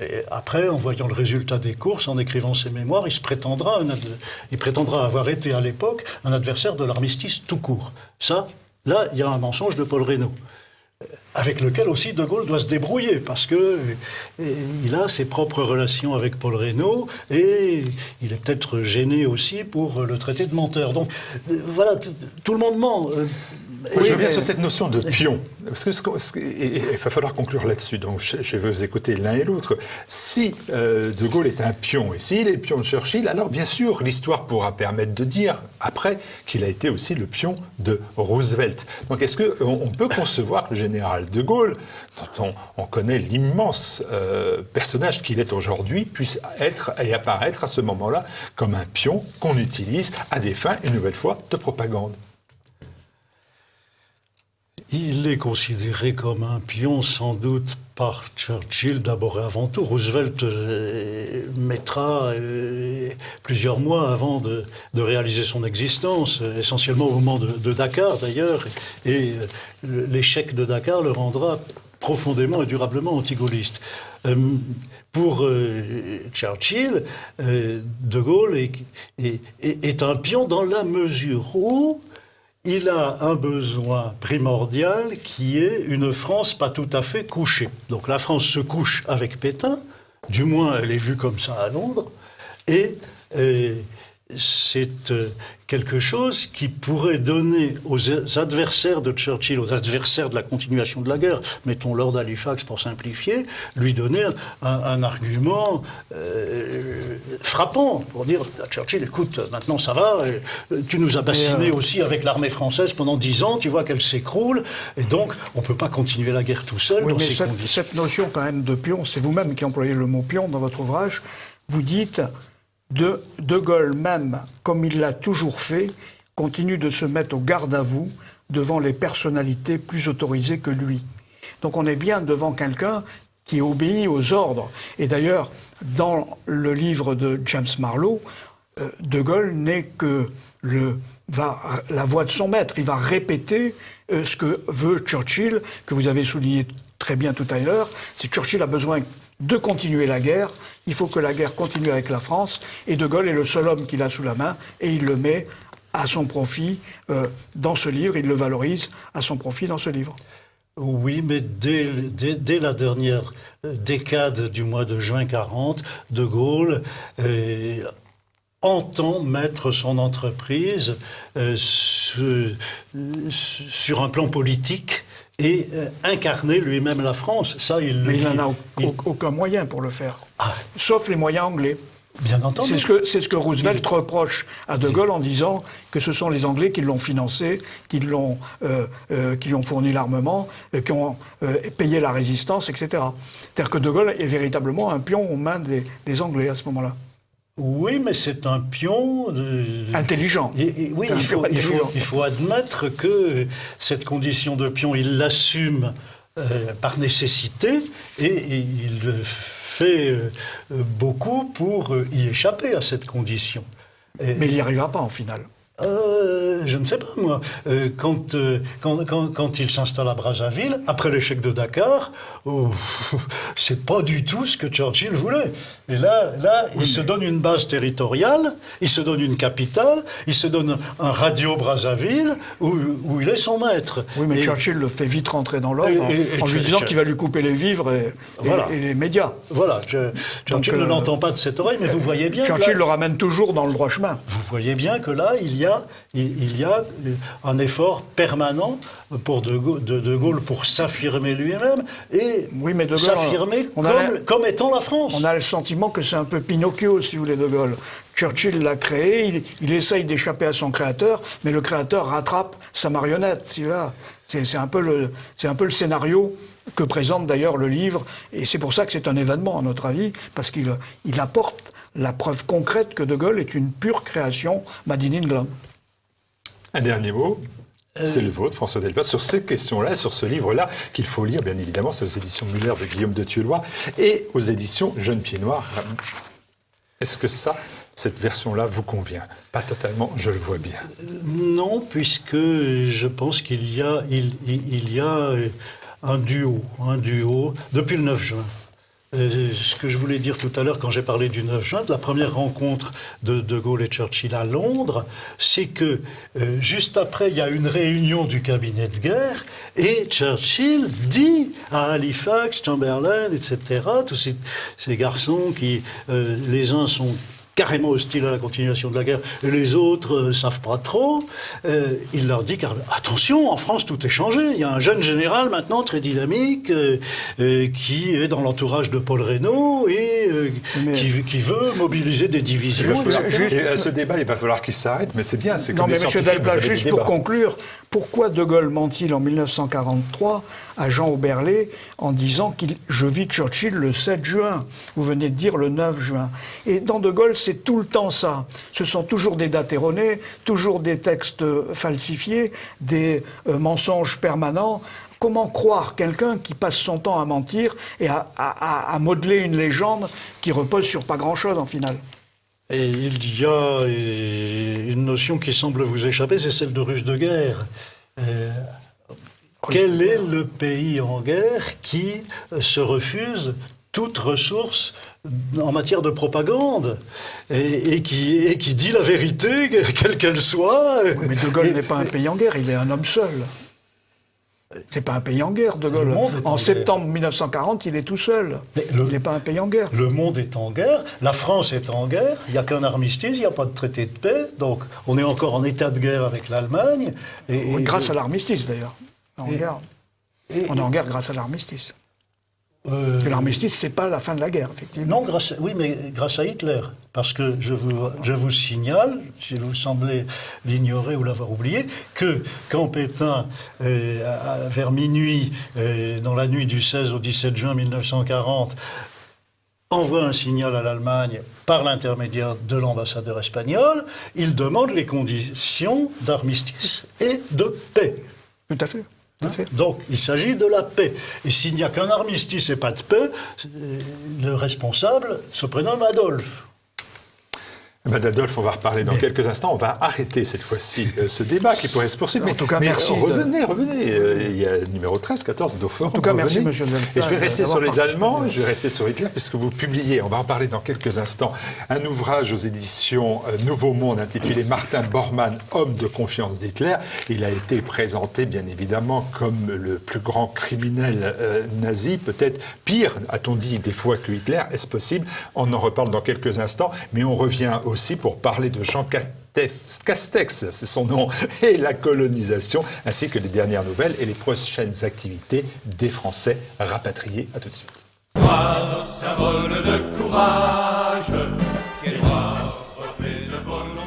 Et après, en voyant le résultat des courses, en écrivant ses mémoires, il prétendra avoir été à l'époque un adversaire de l'armistice tout court. Ça, là, il y a un mensonge de Paul Reynaud, avec lequel aussi De Gaulle doit se débrouiller, parce qu'il a ses propres relations avec Paul Reynaud, et il est peut-être gêné aussi pour le traité de menteur. Donc, voilà, tout le monde ment. Moi, je reviens sur cette notion de pion, parce que il va falloir conclure là-dessus, donc je vais vous écouter l'un et l'autre. Si De Gaulle est un pion, et s'il est le pion de Churchill, alors bien sûr, l'histoire pourra permettre de dire, après, qu'il a été aussi le pion de Roosevelt. Donc est-ce qu'on peut concevoir que le général De Gaulle, dont on connaît l'immense personnage qu'il est aujourd'hui, puisse être et apparaître à ce moment-là comme un pion qu'on utilise à des fins, une nouvelle fois, de propagande? Il est considéré comme un pion, sans doute, par Churchill, d'abord et avant tout. Roosevelt mettra plusieurs mois avant de réaliser son existence, essentiellement au moment de Dakar, d'ailleurs, et l'échec de Dakar le rendra profondément et durablement anti-gaulliste. Pour Churchill, De Gaulle est un pion dans la mesure où il a un besoin primordial qui est une France pas tout à fait couchée. Donc la France se couche avec Pétain, du moins elle est vue comme ça à Londres, et c'est quelque chose qui pourrait donner aux adversaires de Churchill, aux adversaires de la continuation de la guerre, mettons Lord Halifax pour simplifier, lui donner un argument frappant pour dire à Churchill, écoute, maintenant ça va, tu nous as bassinés aussi avec l'armée française pendant 10 ans, tu vois qu'elle s'écroule, et donc on ne peut pas continuer la guerre tout seul. Oui, mais cette notion quand même de pion, c'est vous-même qui employez le mot pion dans votre ouvrage, vous dites... De Gaulle même, comme il l'a toujours fait, continue de se mettre au garde à vous devant les personnalités plus autorisées que lui. Donc on est bien devant quelqu'un qui obéit aux ordres. Et d'ailleurs, dans le livre de James Marlowe, De Gaulle n'est que la voix de son maître. Il va répéter ce que veut Churchill, que vous avez souligné très bien tout à l'heure. C'est Churchill a besoin de continuer la guerre. Il faut que la guerre continue avec la France. Et De Gaulle est le seul homme qu'il a sous la main. Et il le met à son profit dans ce livre. Il le valorise à son profit dans ce livre. Oui, mais dès la dernière décade du mois de juin 40, De Gaulle entend mettre son entreprise sur un plan politique et incarner lui-même la France. Ça, mais il n'en a aucun moyen pour le faire, sauf les moyens anglais. Bien entendu. C'est ce que Roosevelt reproche à De Gaulle en disant que ce sont les Anglais qui l'ont financé, qui lui ont fourni l'armement, qui ont payé la résistance, etc. C'est-à-dire que De Gaulle est véritablement un pion aux mains des Anglais à ce moment-là. Oui, mais c'est un pion intelligent. Oui, il faut admettre que cette condition de pion, il l'assume par nécessité et il fait beaucoup pour y échapper à cette condition. Mais il n'y arrivera pas en finale. Je ne sais pas, moi. Quand il s'installe à Brazzaville, après l'échec de Dakar, c'est pas du tout ce que Churchill voulait. Et là, il se donne une base territoriale, il se donne une capitale, il se donne un radio Brazzaville où il est son maître. Oui, mais Churchill le fait vite rentrer dans l'ordre en lui disant qu'il va lui couper les vivres et les médias. Voilà, Churchill ne l'entend pas de cette oreille, mais vous voyez bien... Churchill le ramène toujours dans le droit chemin. Vous voyez bien que là, il y a un effort permanent pour De Gaulle pour s'affirmer lui-même et s'affirmer comme étant la France. On a le sentiment que c'est un peu Pinocchio, si vous voulez, De Gaulle. Churchill l'a créé, il essaye d'échapper à son créateur, mais le créateur rattrape sa marionnette. C'est un peu le scénario que présente d'ailleurs le livre, et c'est pour ça que c'est un événement, à notre avis, parce qu'il apporte la preuve concrète que De Gaulle est une pure création made in England. Un dernier mot, c'est le vôtre, François Delpas, sur ces questions-là, sur ce livre-là, qu'il faut lire, bien évidemment, c'est aux éditions Muller de Guillaume de Thieulois et aux éditions Jeune Pied Noir. Est-ce que cette version-là vous convient? Pas totalement, je le vois bien. Non, puisque je pense qu'il y a un duo depuis le 9 juin. Ce que je voulais dire tout à l'heure quand j'ai parlé du 9 juin, de la première rencontre de De Gaulle et Churchill à Londres, c'est que juste après, il y a une réunion du cabinet de guerre et Churchill dit à Halifax, Chamberlain, etc., tous ces garçons qui, les uns sont carrément hostiles à la continuation de la guerre, et les autres savent pas trop. Il leur dit attention, en France tout est changé. Il y a un jeune général maintenant très dynamique qui est dans l'entourage de Paul Reynaud et qui veut mobiliser des divisions. Et à ce débat, il va falloir qu'il s'arrête, mais c'est bien. Non, mais M. Delpas, juste pour conclure, pourquoi De Gaulle ment-il en 1943 à Jean Auberlé en disant je vis Churchill le 7 juin? Vous venez de dire le 9 juin. Et dans De Gaulle, c'est tout le temps ça. Ce sont toujours des dates erronées, toujours des textes falsifiés, des mensonges permanents. Comment croire quelqu'un qui passe son temps à mentir et à modeler une légende qui repose sur pas grand-chose en finale? Et il y a une notion qui semble vous échapper, c'est celle de ruse de guerre. Quel est le pays en guerre qui se refuse toute ressource en matière de propagande et qui dit la vérité, quelle qu'elle soit? Mais De Gaulle n'est pas un pays en guerre, il est un homme seul. C'est pas un pays en guerre, De Gaulle. En septembre 1940, il est tout seul. Il n'est pas un pays en guerre. Le monde est en guerre, la France est en guerre, il n'y a qu'un armistice, il n'y a pas de traité de paix, donc on est encore en état de guerre avec l'Allemagne. Oui, grâce à l'armistice, d'ailleurs. On est en guerre grâce à l'armistice. L'armistice, c'est pas la fin de la guerre, effectivement. Non, mais grâce à Hitler. Parce que je vous signale, si vous semblez l'ignorer ou l'avoir oublié, que quand Pétain, vers minuit, dans la nuit du 16 au 17 juin 1940, envoie un signal à l'Allemagne par l'intermédiaire de l'ambassadeur espagnol. Il demande les conditions d'armistice et de paix. Tout à fait. Tout à fait. Donc, il s'agit de la paix. Et s'il n'y a qu'un armistice et pas de paix, le responsable se prénomme Adolphe. Adolphe, on va reparler dans quelques instants. On va arrêter cette fois-ci ce débat qui pourrait se poursuivre. En tout cas, mais merci. Revenez. Il y a numéro 13, 14 d'Au-Forum. En tout cas, revenez. merci, monsieur Delta. Et je vais rester sur les d'avoir Allemands, je vais rester sur Hitler, puisque vous publiez, on va en parler dans quelques instants, un ouvrage aux éditions Nouveau Monde intitulé Martin Bormann, homme de confiance d'Hitler. Il a été présenté, bien évidemment, comme le plus grand criminel nazi, peut-être pire, a-t-on dit des fois, que Hitler. Est-ce possible? On en reparle dans quelques instants, mais on revient aussi pour parler de Jean Castex, c'est son nom, et la colonisation, ainsi que les dernières nouvelles et les prochaines activités des Français rapatriés. À tout de suite. Noir, symbole de courage, ciel noir, reflet de volonté.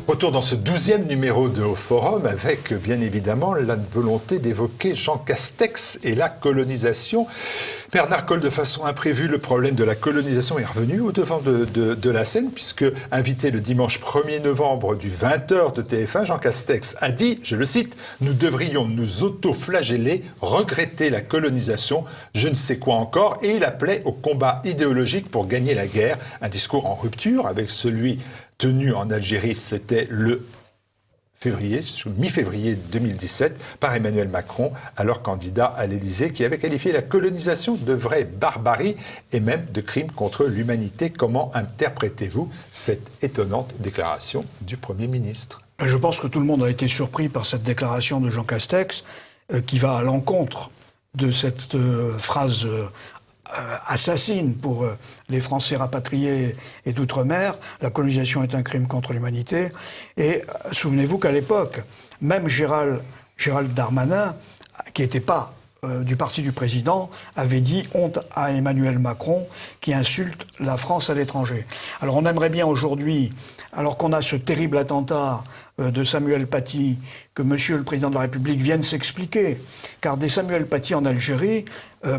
Retour dans ce 12e numéro de Au Forum avec, bien évidemment, la volonté d'évoquer Jean Castex et la colonisation. Bernard Colle, de façon imprévue, le problème de la colonisation est revenu au devant de la scène, puisque, invité le dimanche 1er novembre du 20h de TF1, Jean Castex a dit, je le cite, « Nous devrions nous auto-flageller, regretter la colonisation, je ne sais quoi encore », et il appelait au combat idéologique pour gagner la guerre, un discours en rupture avec celui tenu en Algérie, c'était le mi-février 2017, par Emmanuel Macron, alors candidat à l'Élysée, qui avait qualifié la colonisation de vraie barbarie et même de crime contre l'humanité. Comment interprétez-vous cette étonnante déclaration du Premier ministre ? Je pense que tout le monde a été surpris par cette déclaration de Jean Castex, qui va à l'encontre de cette phrase assassine pour les Français rapatriés et d'outre-mer. La colonisation est un crime contre l'humanité. Et souvenez-vous qu'à l'époque, même Gérald Darmanin, qui n'était pas du parti du président, avait dit « honte à Emmanuel Macron qui insulte la France à l'étranger ». Alors on aimerait bien aujourd'hui, alors qu'on a ce terrible attentat de Samuel Paty, que Monsieur le Président de la République vienne s'expliquer. Car des Samuel Paty en Algérie,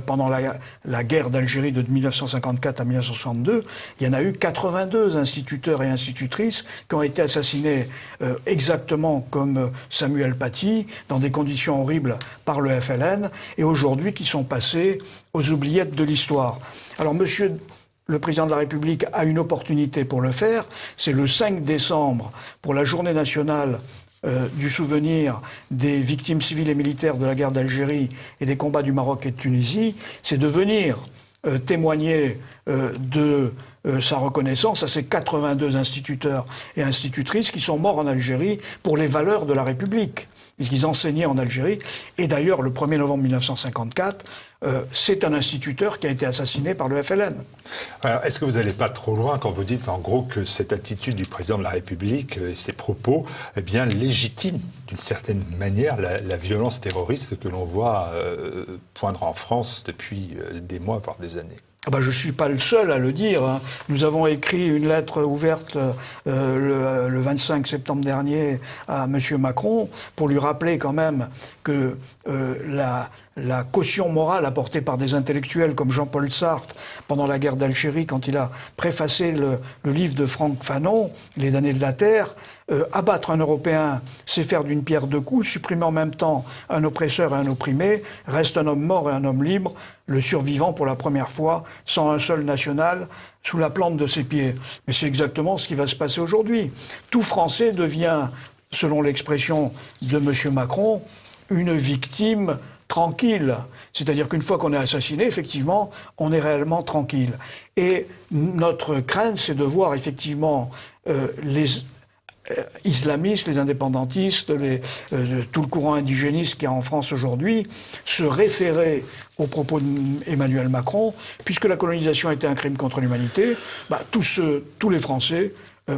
pendant la guerre d'Algérie de 1954 à 1962, il y en a eu 82 instituteurs et institutrices qui ont été assassinés exactement comme Samuel Paty, dans des conditions horribles par le FLN, et aujourd'hui qui sont passés aux oubliettes de l'histoire. Alors Monsieur le Président de la République a une opportunité pour le faire, c'est le 5 décembre, pour la journée nationale du souvenir des victimes civiles et militaires de la guerre d'Algérie et des combats du Maroc et de Tunisie, c'est de venir témoigner de sa reconnaissance à ces 82 instituteurs et institutrices qui sont morts en Algérie pour les valeurs de la République, puisqu'ils enseignaient en Algérie. Et d'ailleurs, le 1er novembre 1954, c'est un instituteur qui a été assassiné par le FLN. Alors, est-ce que vous n'allez pas trop loin quand vous dites en gros que cette attitude du président de la République et ses propos légitiment d'une certaine manière la violence terroriste que l'on voit poindre en France depuis des mois, voire des années? Je ne suis pas le seul à le dire. Nous avons écrit une lettre ouverte le 25 septembre dernier à M. Macron pour lui rappeler quand même que la caution morale apportée par des intellectuels comme Jean-Paul Sartre pendant la guerre d'Algérie, quand il a préfacé le livre de Franck Fanon, Les damnés de la terre, abattre un Européen, c'est faire d'une pierre deux coups, supprimer en même temps un oppresseur et un opprimé, reste un homme mort et un homme libre, le survivant pour la première fois, sans un seul national, sous la plante de ses pieds. Mais c'est exactement ce qui va se passer aujourd'hui. Tout Français devient, selon l'expression de M. Macron, une victime tranquille. C'est-à-dire qu'une fois qu'on est assassiné, effectivement, on est réellement tranquille. Et notre crainte, c'est de voir effectivement les islamistes, les indépendantistes, tout le courant indigéniste qu'il y a en France aujourd'hui, se référer aux propos d'Emmanuel Macron, puisque la colonisation était un crime contre l'humanité, tous les Français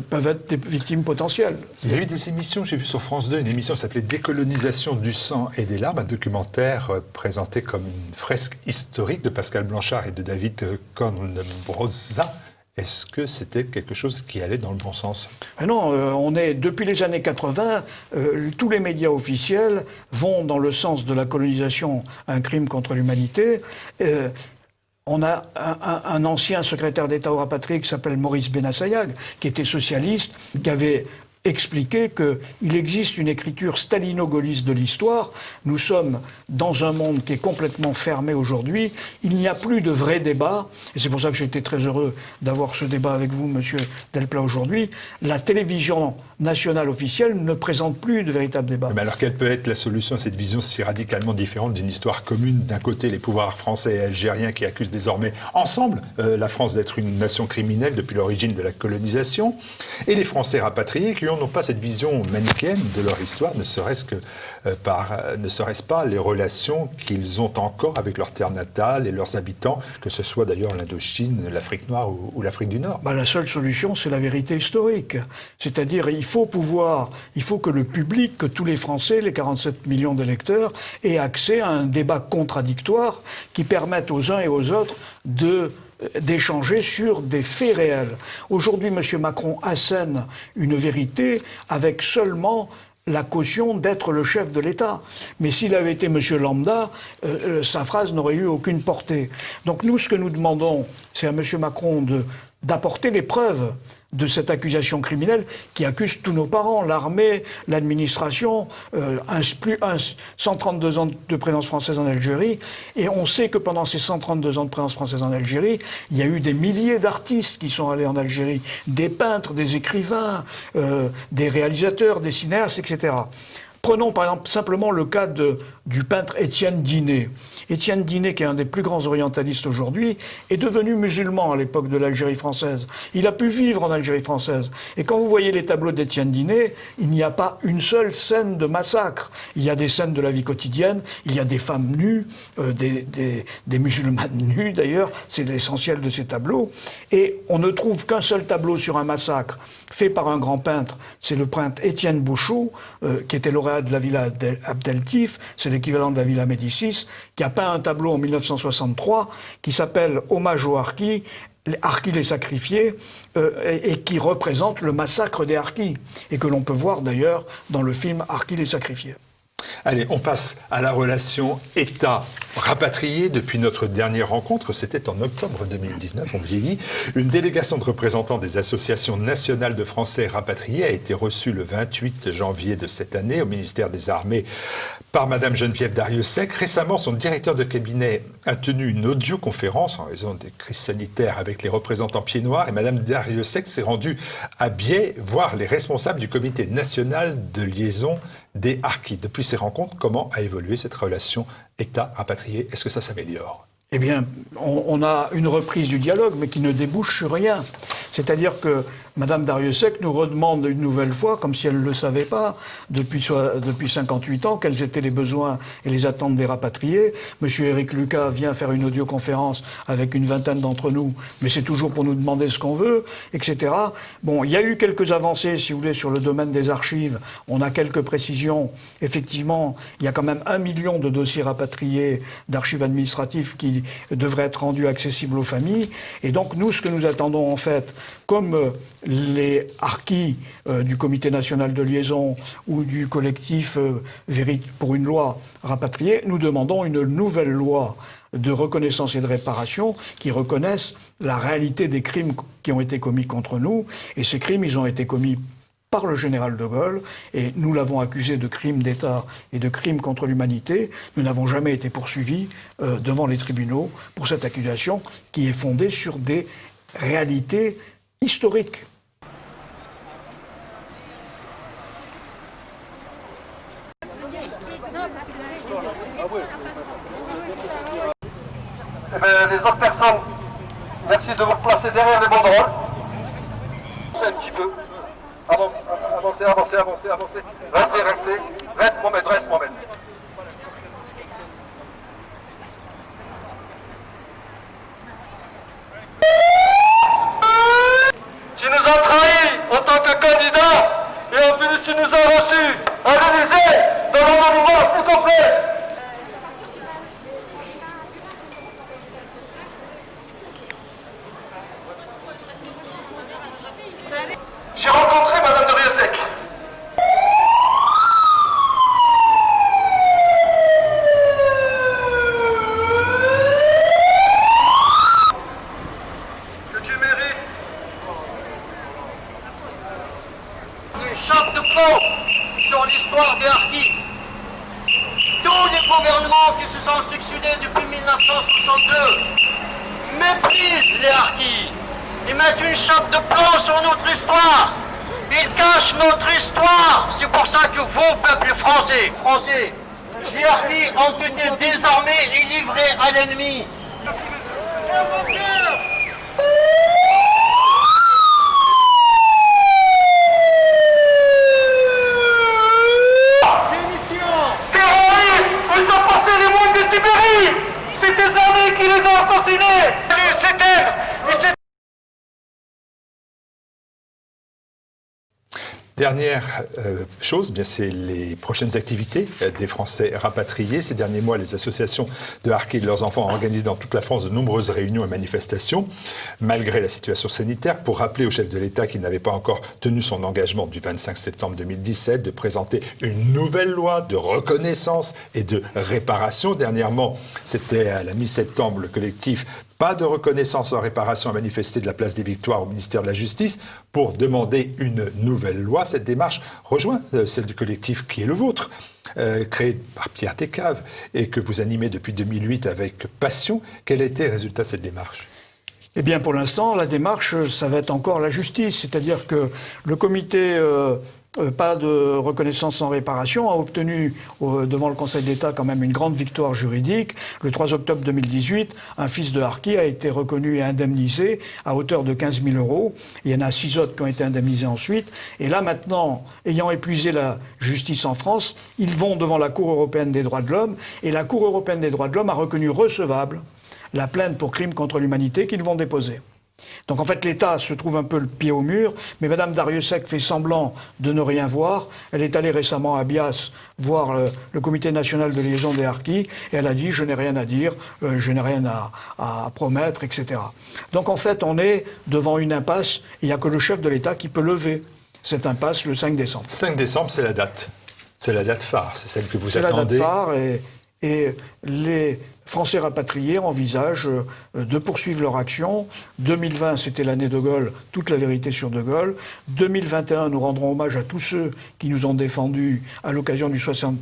peuvent être des victimes potentielles. Il y a eu des émissions, j'ai vu sur France 2, une émission qui s'appelait « Décolonisation du sang et des larmes », un documentaire présenté comme une fresque historique de Pascal Blanchard et de David Cornbrosa. Est-ce que c'était quelque chose qui allait dans le bon sens? Non, depuis les années 80, tous les médias officiels vont dans le sens de la colonisation, un crime contre l'humanité. On a un ancien secrétaire d'État aux rapatriés qui s'appelle Maurice Benassayag, qui était socialiste, qui avait expliqué qu'il existe une écriture stalino-gaulliste de l'histoire. Nous sommes dans un monde qui est complètement fermé aujourd'hui. Il n'y a plus de vrai débat. Et c'est pour ça que j'ai été très heureux d'avoir ce débat avec vous, Monsieur Delplat, aujourd'hui. La télévision nationale officielle ne présente plus de véritable débat. Mais alors, quelle peut être la solution à cette vision si radicalement différente d'une histoire commune? D'un côté, les pouvoirs français et algériens qui accusent désormais ensemble la France d'être une nation criminelle depuis l'origine de la colonisation, et les Français rapatriés qui n'ont pas cette vision manichéenne de leur histoire, ne serait-ce pas les relations qu'ils ont encore avec leur terre natale et leurs habitants, que ce soit d'ailleurs l'Indochine, l'Afrique noire ou l'Afrique du Nord. La seule solution, c'est la vérité historique. C'est-à-dire, il faut que le public, que tous les Français, les 47 millions d'électeurs, aient accès à un débat contradictoire qui permette aux uns et aux autres d'échanger sur des faits réels. Aujourd'hui, M. Macron assène une vérité avec seulement la caution d'être le chef de l'État. Mais s'il avait été M. Lambda, sa phrase n'aurait eu aucune portée. Donc nous, ce que nous demandons, c'est à M. Macron d'apporter les preuves de cette accusation criminelle qui accuse tous nos parents, l'armée, l'administration, 132 ans de présence française en Algérie. Et on sait que pendant ces 132 ans de présence française en Algérie, il y a eu des milliers d'artistes qui sont allés en Algérie, des peintres, des écrivains, des réalisateurs, des cinéastes, etc. Prenons par exemple simplement le cas du peintre Étienne Diné. Étienne Diné, qui est un des plus grands orientalistes aujourd'hui, est devenu musulman à l'époque de l'Algérie française. Il a pu vivre en Algérie française. Et quand vous voyez les tableaux d'Étienne Diné, il n'y a pas une seule scène de massacre. Il y a des scènes de la vie quotidienne, il y a des femmes nues, des musulmanes nues d'ailleurs, c'est l'essentiel de ces tableaux. Et on ne trouve qu'un seul tableau sur un massacre fait par un grand peintre, c'est le peintre Étienne Bouchot, qui était lauréat de la Villa Abdeltif, c'est l'équivalent de la Villa Médicis, qui a peint un tableau en 1963 qui s'appelle Hommage aux Harkis, Harkis les sacrifiés, et qui représente le massacre des Harkis, et que l'on peut voir d'ailleurs dans le film Harkis les sacrifiés. Allez, on passe à la relation État-rapatrié. Depuis notre dernière rencontre, c'était en octobre 2019, on vieillit, une délégation de représentants des associations nationales de Français rapatriés a été reçue le 28 janvier de cette année au ministère des Armées par Madame Geneviève Darrieussecq. Récemment, son directeur de cabinet a tenu une audioconférence en raison des crises sanitaires avec les représentants pieds noirs, et Madame Darrieussecq s'est rendue à Biais voir les responsables du comité national de liaison des Harkis. Depuis ces rencontres, comment a évolué cette relation État-rapatrié? Est-ce que ça s'améliore? Eh bien, on a une reprise du dialogue, mais qui ne débouche sur rien. C'est-à-dire que Madame Darrieussecq nous redemande une nouvelle fois, comme si elle ne le savait pas, depuis 58 ans, quels étaient les besoins et les attentes des rapatriés. Monsieur Éric Lucas vient faire une audioconférence avec une vingtaine d'entre nous, mais c'est toujours pour nous demander ce qu'on veut, etc. Bon, il y a eu quelques avancées, si vous voulez, sur le domaine des archives. On a quelques précisions. Effectivement, il y a quand même 1 million de dossiers rapatriés d'archives administratives qui devraient être rendus accessibles aux familles. Et donc, nous, ce que nous attendons, en fait, comme les harkis du Comité national de liaison ou du collectif pour une loi rapatriée, nous demandons une nouvelle loi de reconnaissance et de réparation qui reconnaissent la réalité des crimes qui ont été commis contre nous. Et ces crimes, ils ont été commis par le général de Gaulle, et nous l'avons accusé de crimes d'État et de crimes contre l'humanité. Nous n'avons jamais été poursuivis devant les tribunaux pour cette accusation qui est fondée sur des réalités historiques. Eh bien, les autres personnes, merci de vous placer derrière les banderoles. Un petit peu. Avancez, avancez, avancez, avancez, avancez. Restez, restez. Reste, Mohamed, reste, Mohamed. Tu nous as trahis en tant que candidat et en plus tu nous as reçus à l'Élysée dans l'environnement le plus complet. J'ai rencontré Madame Darrieussecq. chape de plomb sur l'histoire des harkis. Tous les gouvernements qui se sont succédés depuis 1962 méprisent les harkis. Ils mettent une chape de plomb sur notre histoire. Ils cachent notre histoire. C'est pour ça que vous, peuple français, les harkis ont été désarmés et livrés à l'ennemi. Terroristes, ils ont passé les mois de Tibérie. C'est tes amis qui les ont assassinés. Dernière chose, bien c'est les prochaines activités des Français rapatriés. Ces derniers mois, les associations de harkis et de leurs enfants ont organisé dans toute la France de nombreuses réunions et manifestations, malgré la situation sanitaire, pour rappeler au chef de l'État qu'il n'avait pas encore tenu son engagement du 25 septembre 2017 de présenter une nouvelle loi de reconnaissance et de réparation. Dernièrement, c'était à la mi-septembre, le collectif Pas de reconnaissance en réparation a manifesté de la place des Victoires au ministère de la Justice pour demander une nouvelle loi. Cette démarche rejoint celle du collectif qui est le vôtre, créé par Pierre Descaves et que vous animez depuis 2008 avec passion. Quel a été le résultat de cette démarche ? Eh bien, pour l'instant, la démarche, ça va être encore la justice. C'est-à-dire que le comité Pas de reconnaissance sans réparation a obtenu devant le Conseil d'État quand même une grande victoire juridique. Le 3 octobre 2018, un fils de harki a été reconnu et indemnisé à hauteur de 15 000 €. Il y en a 6 autres qui ont été indemnisés ensuite. Et là maintenant, ayant épuisé la justice en France, ils vont devant la Cour européenne des droits de l'homme. Et la Cour européenne des droits de l'homme a reconnu recevable la plainte pour crime contre l'humanité qu'ils vont déposer. Donc en fait l'État se trouve un peu le pied au mur, mais Madame Darrieussecq fait semblant de ne rien voir. Elle est allée récemment à Bias voir le Comité national de liaison des harkis et elle a dit « je n'ai rien à dire, je n'ai rien à promettre, etc. » Donc en fait on est devant une impasse, il n'y a que le chef de l'État qui peut lever cette impasse le 5 décembre. 5 décembre, c'est la date. C'est la date phare, c'est celle que vous attendez. C'est la date phare et les Français rapatriés envisagent de poursuivre leur action. 2020, c'était l'année de Gaulle, toute la vérité sur de Gaulle. 2021, nous rendrons hommage à tous ceux qui nous ont défendus à l'occasion du 60e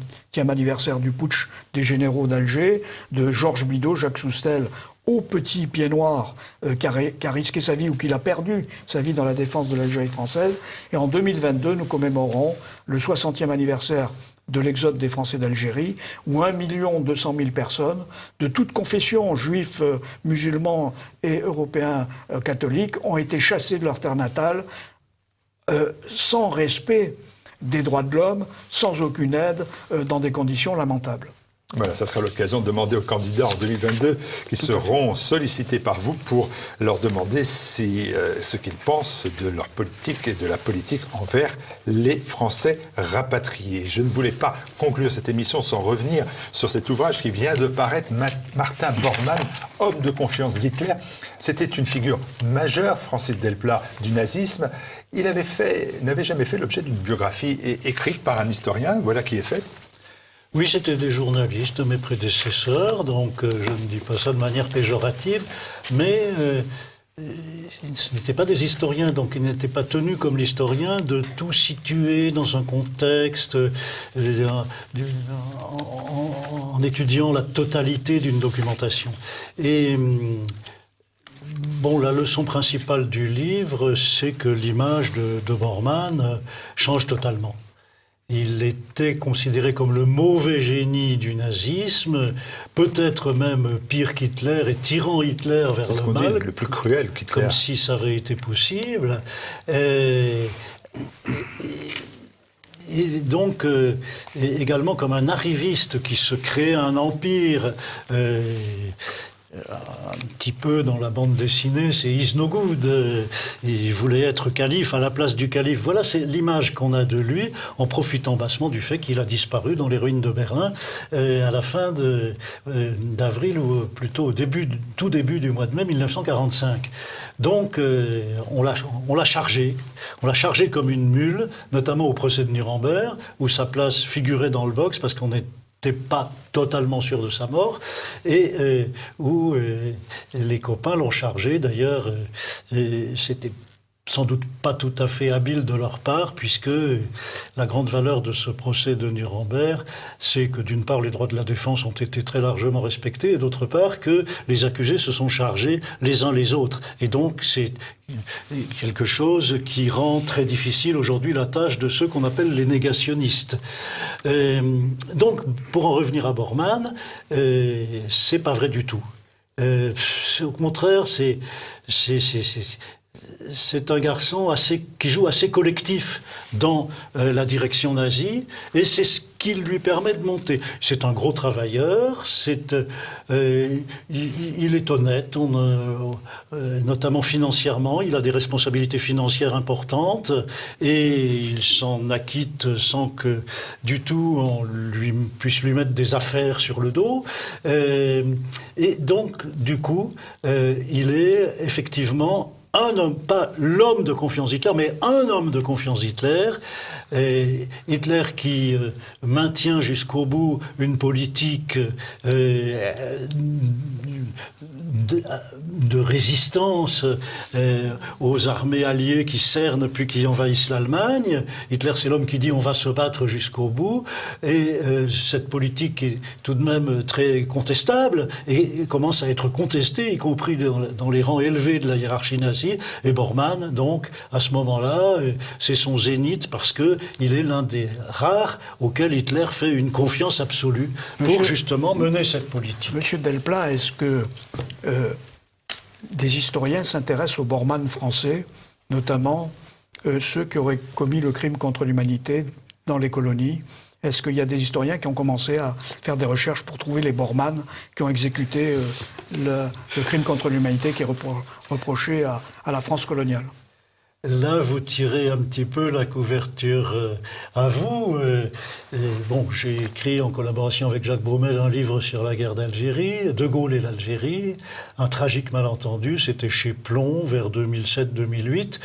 anniversaire du putsch des généraux d'Alger, de Georges Bidault, Jacques Soustel, au petit pied noir qui a risqué sa vie ou qui a perdu sa vie dans la défense de l'Algérie française. Et en 2022, nous commémorons le 60e anniversaire de l'exode des Français d'Algérie, où 1 200 000 personnes, de toutes confessions, juifs, musulmans et européens catholiques, ont été chassés de leur terre natale sans respect des droits de l'homme, sans aucune aide, dans des conditions lamentables. Voilà, ça sera l'occasion de demander aux candidats en 2022 qui seront sollicités par vous pour leur demander ce qu'ils pensent de leur politique et de la politique envers les Français rapatriés. Je ne voulais pas conclure cette émission sans revenir sur cet ouvrage qui vient de paraître, Martin Bormann, homme de confiance d'Hitler. C'était une figure majeure, Francis Delplat, du nazisme. Il n'avait jamais fait l'objet d'une biographie écrite par un historien. Voilà qui est fait. Oui, c'était des journalistes, mes prédécesseurs, donc je ne dis pas ça de manière péjorative, mais ce n'étaient pas des historiens, donc ils n'étaient pas tenus comme l'historien de tout situer dans un contexte en étudiant la totalité d'une documentation. Et bon, la leçon principale du livre, c'est que l'image de Bormann change totalement. Il était considéré comme le mauvais génie du nazisme, peut-être même pire qu'Hitler et tirant Hitler vers le mal. Le plus cruel qu'Hitler. Comme si ça avait été possible. Et donc, également comme un arriviste qui se crée un empire. Un petit peu dans la bande dessinée, c'est Is No Good. Il voulait être calife à la place du calife. Voilà, c'est l'image qu'on a de lui, en profitant bassement du fait qu'il a disparu dans les ruines de Berlin à la fin d'avril, ou plutôt tout début du mois de mai 1945. Donc, on l'a chargé comme une mule, notamment au procès de Nuremberg, où sa place figurait dans le box, parce qu'on n'était pas totalement sûr de sa mort, et où les copains l'ont chargé. D'ailleurs, c'était sans doute pas tout à fait habile de leur part, puisque la grande valeur de ce procès de Nuremberg, c'est que d'une part les droits de la défense ont été très largement respectés, et d'autre part que les accusés se sont chargés les uns les autres. Et donc c'est quelque chose qui rend très difficile aujourd'hui la tâche de ceux qu'on appelle les négationnistes. Donc pour en revenir à Bormann, c'est pas vrai du tout. Au contraire, c'est un garçon qui joue assez collectif dans la direction nazie, et c'est ce qui lui permet de monter. C'est un gros travailleur, il est honnête, notamment financièrement, il a des responsabilités financières importantes, et il s'en acquitte sans que du tout on puisse lui mettre des affaires sur le dos. Et donc, du coup, il est effectivement un homme, pas l'homme de confiance d'Hitler, mais un homme de confiance d'Hitler. Hitler qui maintient jusqu'au bout une politique de résistance aux armées alliées qui cernent puis qui envahissent l'Allemagne. Hitler, c'est l'homme qui dit on va se battre jusqu'au bout, et cette politique est tout de même très contestable et commence à être contestée, y compris dans les rangs élevés de la hiérarchie nazie. Et Bormann, donc, à ce moment-là, c'est son zénith, parce que il est l'un des rares auxquels Hitler fait une confiance absolue pour justement mener cette politique. Monsieur Delplat, est-ce que des historiens s'intéressent aux Bormann français, notamment ceux qui auraient commis le crime contre l'humanité dans les colonies? Est-ce qu'il y a des historiens qui ont commencé à faire des recherches pour trouver les Bormann qui ont exécuté le crime contre l'humanité qui est reproché à la France coloniale? Là, vous tirez un petit peu la couverture à vous. Bon, j'ai écrit en collaboration avec Jacques Bromel un livre sur la guerre d'Algérie, De Gaulle et l'Algérie. Un tragique malentendu, c'était chez Plomb, vers 2007-2008.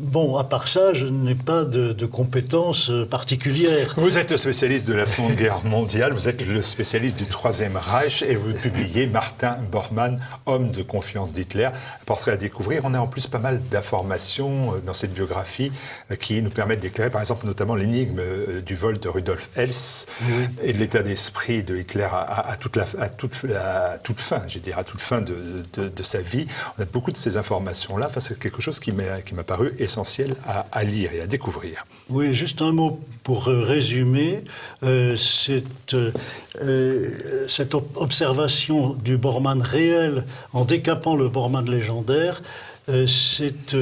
Bon, à part ça, je n'ai pas de compétences particulières. Vous êtes le spécialiste de la Seconde Guerre mondiale, vous êtes le spécialiste du Troisième Reich, et vous publiez Martin Bormann, homme de confiance d'Hitler, un portrait à découvrir. On a en plus pas mal d'informations dans cette biographie qui nous permettent d'éclairer, par exemple, notamment l'énigme du vol de Rudolf Hess, oui, et de l'état d'esprit de Hitler à toute fin, je veux dire, à toute fin de sa vie. On a beaucoup de ces informations-là. Enfin, c'est quelque chose qui m'a paru essentiel à lire et à découvrir. Oui, juste un mot pour résumer. Cette observation du Bormann réel en décapant le Bormann légendaire, c'est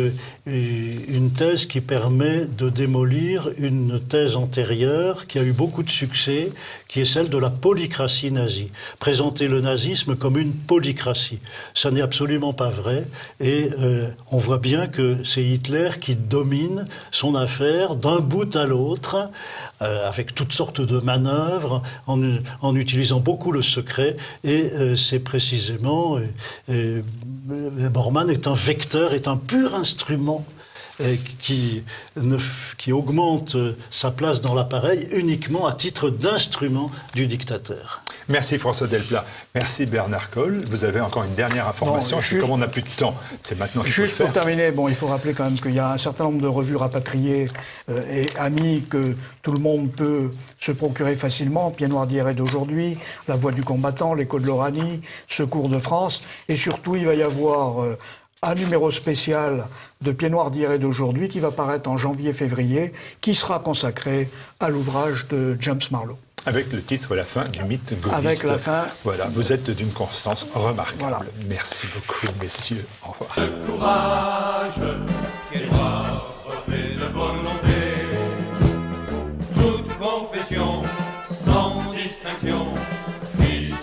une thèse qui permet de démolir une thèse antérieure qui a eu beaucoup de succès, qui est celle de la polycratie nazie. Présenter le nazisme comme une polycratie. Ça n'est absolument pas vrai, et on voit bien que c'est Hitler qui domine son affaire d'un bout à l'autre, avec toutes sortes de manœuvres, en utilisant beaucoup le secret, et c'est précisément... Bormann est un vecteur, est un pur instrument qui augmente sa place dans l'appareil uniquement à titre d'instrument du dictateur. Merci François Delplat. Merci Bernard Colle. Vous avez encore une dernière information. Comme on n'a plus de temps, c'est maintenant qu'il faut le faire. Juste pour terminer, il faut rappeler quand même qu'il y a un certain nombre de revues rapatriées et amies que tout le monde peut se procurer facilement. Pied Noir d'hier et d'aujourd'hui, La Voix du combattant, L'Écho de l'Oranie, Secours de France. Et surtout, il va y avoir... un numéro spécial de Pied Noir d'hier et d'aujourd'hui qui va paraître en janvier-février, qui sera consacré à l'ouvrage de James Marlowe. Avec le titre La fin du mythe gaulliste. Avec la fin. Voilà, vous êtes d'une constance remarquable. Voilà. Merci beaucoup, messieurs. Au revoir. De courage, pied noir, reflet de volonté. Toute confession, sans distinction, fils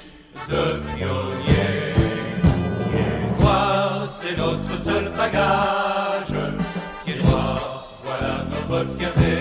de pionnier. C'est notre seul bagage, pied noir, voilà notre fierté.